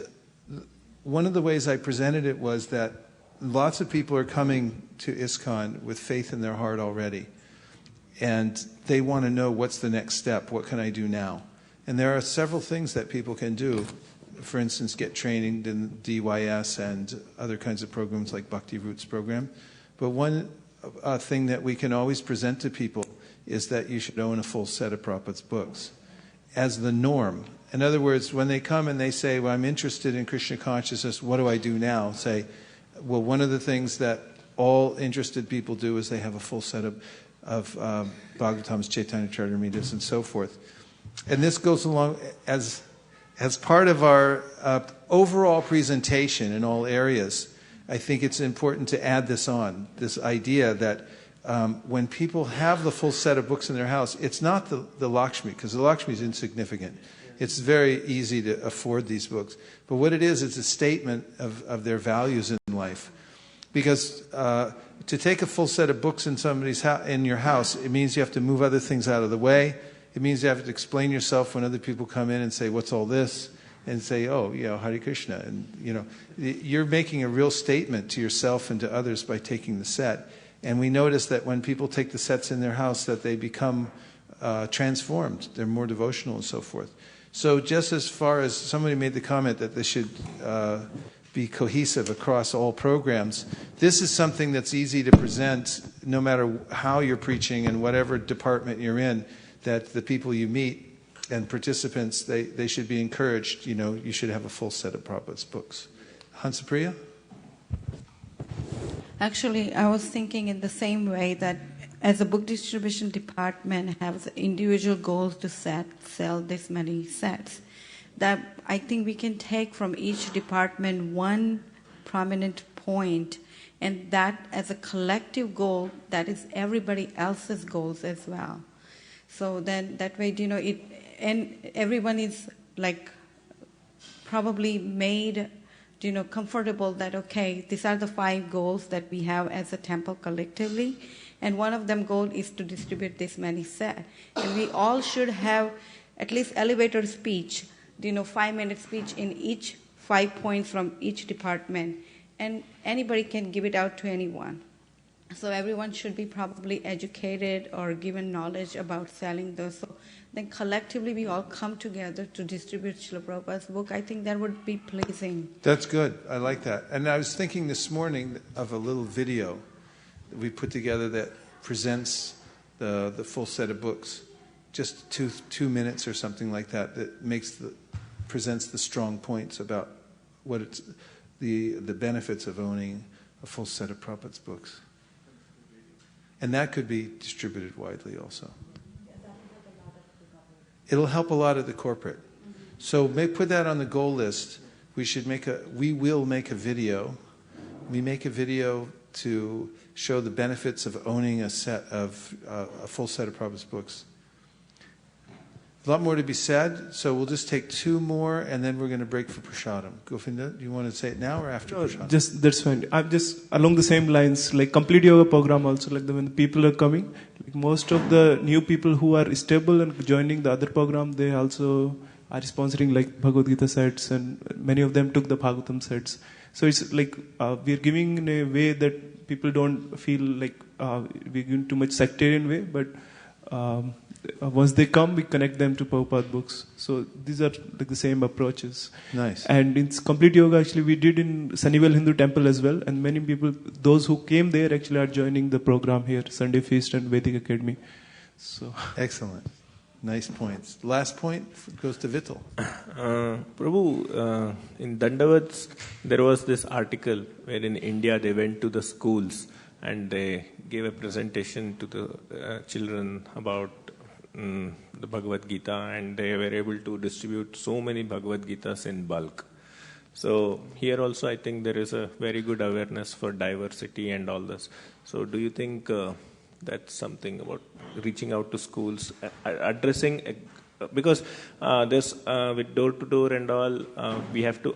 one of the ways I presented it was that lots of people are coming to ISKCON with faith in their heart already. And they want to know, what's the next step? What can I do now? And there are several things that people can do. For instance, get training in DYS and other kinds of programs like Bhakti Roots program. But one thing that we can always present to people is that you should own a full set of Prabhupada's books as the norm. In other words, when they come and they say, well, I'm interested in Krishna consciousness, what do I do now? Say, well, one of the things that all interested people do is they have a full set of Bhagavatam's, Chaitanya Charitamritas, and so forth. And this goes along as part of our overall presentation in all areas. I think it's important to add this on, this idea that when people have the full set of books in their house, it's not the Lakshmi, because the Lakshmi is insignificant. It's very easy to afford these books. But what it is, it's a statement of their values in life. Because to take a full set of books in your house, it means you have to move other things out of the way. It means you have to explain yourself when other people come in and say, what's all this? And say, oh, Hare Krishna. And, you're making a real statement to yourself and to others by taking the set. And we notice that when people take the sets in their house, that they become transformed. They're more devotional and so forth. So just as far as somebody made the comment that this should be cohesive across all programs, this is something that's easy to present no matter how you're preaching and whatever department you're in, that the people you meet and participants, they should be encouraged. You should have a full set of Prabhupada's books. Hansapriya? Actually, I was thinking in the same way that as a book distribution department has individual goals to sell this many sets, that I think we can take from each department one prominent point, and that as a collective goal, that is everybody else's goals as well. So then that way, and everyone is like probably made, comfortable that, okay, these are the 5 goals that we have as a temple collectively, and one of them goal is to distribute this many sets. And we all should have at least elevator speech, 5-minute speech in each 5 points from each department, and anybody can give it out to anyone. So everyone should be probably educated or given knowledge about selling those. So then collectively we all come together to distribute Srila Prabhupada's book. I think that would be pleasing. That's good. I like that. And I was thinking this morning of a little video that we put together that presents the full set of books. Just 2 minutes or something like that presents the strong points about what it's the benefits of owning a full set of Prabhupada's books. And that could be distributed widely also. It'll help a lot at the corporate. So put that on the goal list. We will make a video. We make a video to show the benefits of owning a full set of Prabhupada's books. A lot more to be said, so we'll just take 2 more, and then we're going to break for Prasadam. Govinda, do you want to say it now or after Prasadam? That's fine. I'm just along the same lines, like complete yoga program also, like when the people are coming, like most of the new people who are stable and joining the other program, they also are sponsoring like Bhagavad Gita sets, and many of them took the Bhagavatam sets. So it's like we're giving in a way that people don't feel like we're giving too much sectarian way, but once they come, we connect them to Prabhupada books. So these are like the same approaches. Nice. And it's complete yoga actually we did in Sunnyvale Hindu Temple as well. And many people, those who came there actually are joining the program here, Sunday Feast and Vedic Academy. So excellent. Nice points. Last point goes to Vittal. Prabhu, in Dandavats, there was this article where in India they went to the schools and they gave a presentation to the children about the Bhagavad Gita, and they were able to distribute so many Bhagavad Gitas in bulk. So here also I think there is a very good awareness for diversity and all this. So do you think that's something about reaching out to schools, addressing, because this with door to door and all, we have to,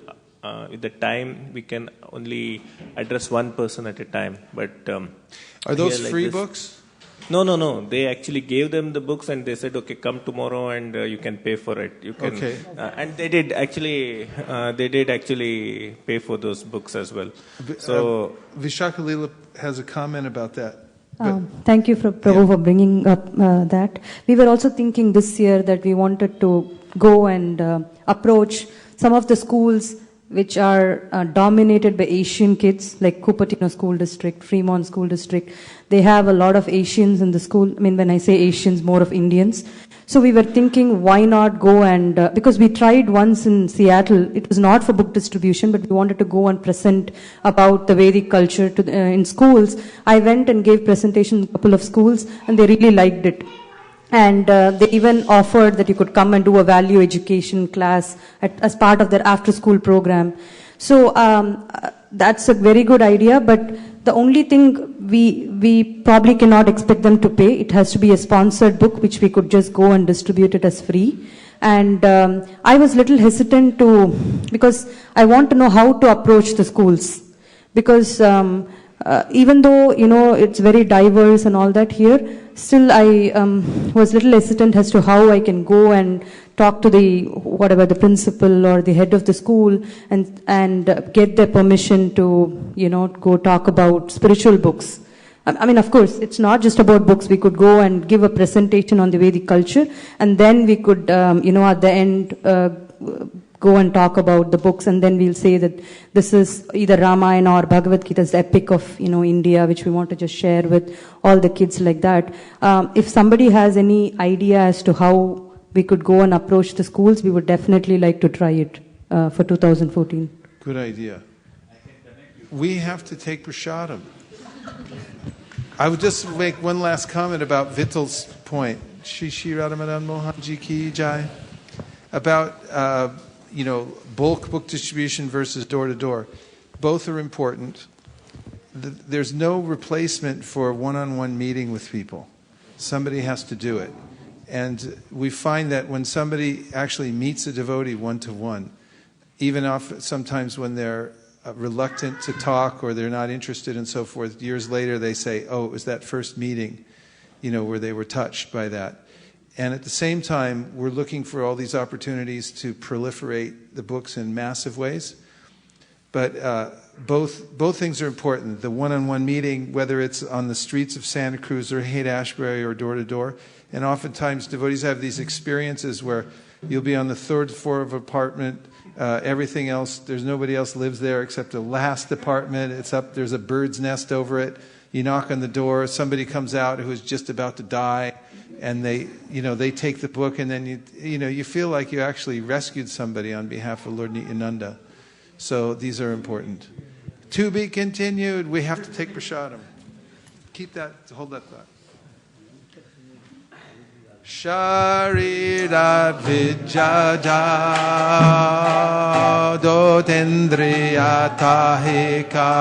with the time we can only address one person at a time. But are those free books? No. They actually gave them the books and they said, okay, come tomorrow and you can pay for it. You can, okay. And they did actually pay for those books as well. So Vaisesika Leela has a comment about that. Thank you, Prabhu, for bringing up that. We were also thinking this year that we wanted to go and approach some of the schools which are dominated by Asian kids, like Cupertino School District, Fremont School District. They have a lot of Asians in the school. I mean, when I say Asians, more of Indians. So we were thinking, why not go and, because we tried once in Seattle, it was not for book distribution, but we wanted to go and present about the Vedic culture to in schools. I went and gave presentations in a couple of schools, and they really liked it. And they even offered that you could come and do a value education class as part of their after-school program. So that's a very good idea, but the only thing we probably cannot expect them to pay. It has to be a sponsored book, which we could just go and distribute it as free. And I was a little hesitant because I want to know how to approach the schools. Because even though, it's very diverse and all that here, still I was a little hesitant as to how I can go and talk to the principal or the head of the school and get their permission to, go talk about spiritual books. I mean, of course, it's not just about books. We could go and give a presentation on the Vedic culture, and then we could, at the end, go and talk about the books, and then we'll say that this is either Ramayana or Bhagavad Gita, the epic of India, which we want to just share with all the kids like that. If somebody has any idea as to how we could go and approach the schools, we would definitely like to try it for 2014. Good idea. We have to take prasadam. I would just make one last comment about Vittal's point. Shri Shri Radhamadan Mohanji Ki Jai. About bulk book distribution versus door-to-door. Both are important. There's no replacement for one-on-one meeting with people. Somebody has to do it. And we find that when somebody actually meets a devotee one-to-one, even sometimes when they're reluctant to talk or they're not interested and so forth, years later they say, oh, it was that first meeting, where they were touched by that. And at the same time, we're looking for all these opportunities to proliferate the books in massive ways. But both things are important. The one-on-one meeting, whether it's on the streets of Santa Cruz or Haight-Ashbury or door-to-door. And oftentimes devotees have these experiences where you'll be on the third floor of an apartment, everything else, there's nobody else lives there except the last apartment. It's up, there's a bird's nest over it. You knock on the door, somebody comes out who is just about to die. And they take the book, and then you feel like you actually rescued somebody on behalf of Lord Nityananda. So these are important. To be continued. We have to take prasadam. Hold that thought. Sharira vijada dotendriya tahika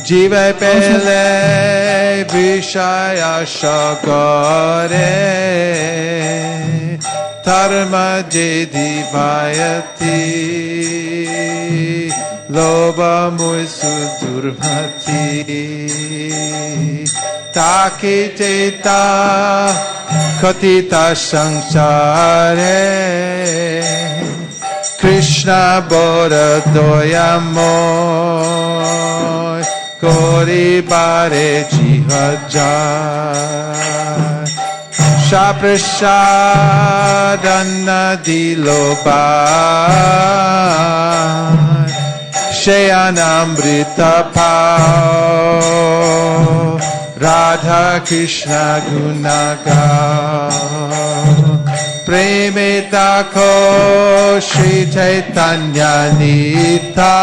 Jiva pele vishaya shakare Dharma jedi vayati Loba muisu durmati Taki teta katita samsare Krishna Bodha doyamoy Kori bare jihajai Shaprasadana dilobai Shayanamrita pao Radha Krishna Gunaga Premita ko Shri Chaitanya Nita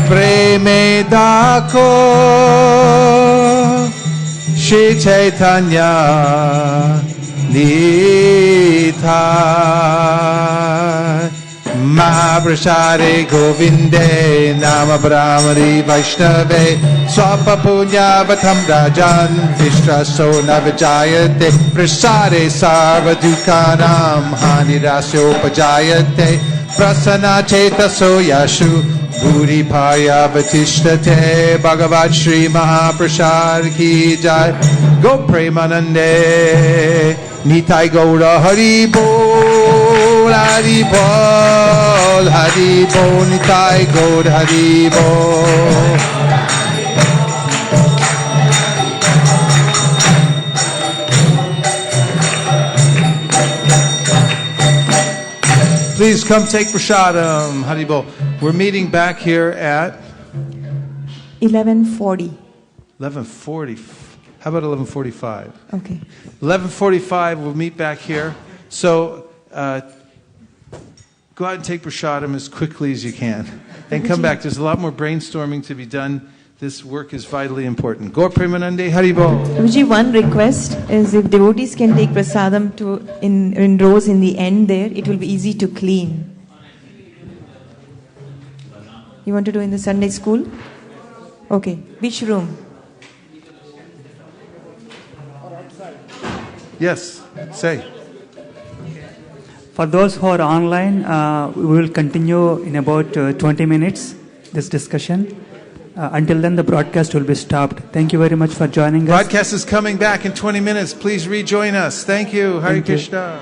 Premita ko Shri Chaitanya Nita Mahaprasade Govinde Nama Brahmari Vaishnave Swapa Punyavatam Rajan Vishraso Navajayate Prasade Sarva Dukanam Hanirasyo Pajayate Prasana Chetaso Yashu Bhuri Paya Vatishtate Bhagavad Shri Mahaprasad Ki Jai Go Premanande Nitai Gaura Hari Bol Hari Bol Hari Bol Nitai Gaura Hari Bol. Please come take prasadam. Hari Bol. We're meeting back here at 11:40. 11:40. How about 11:45? Okay. 11:45. We'll meet back here. So go out and take prasadam as quickly as you can, and come back. There's a lot more brainstorming to be done. This work is vitally important. Gaur Premanande Hari Bol. Prabhuji, one request is if devotees can take prasadam in rows in the end there, it will be easy to clean. You want to do in the Sunday school? Okay. Which room? Yes, say. For those who are online, we will continue in about 20 minutes, this discussion. Until then, the broadcast will be stopped. Thank you very much for joining us. Broadcast is coming back in 20 minutes. Please rejoin us. Thank you. Hare Krishna.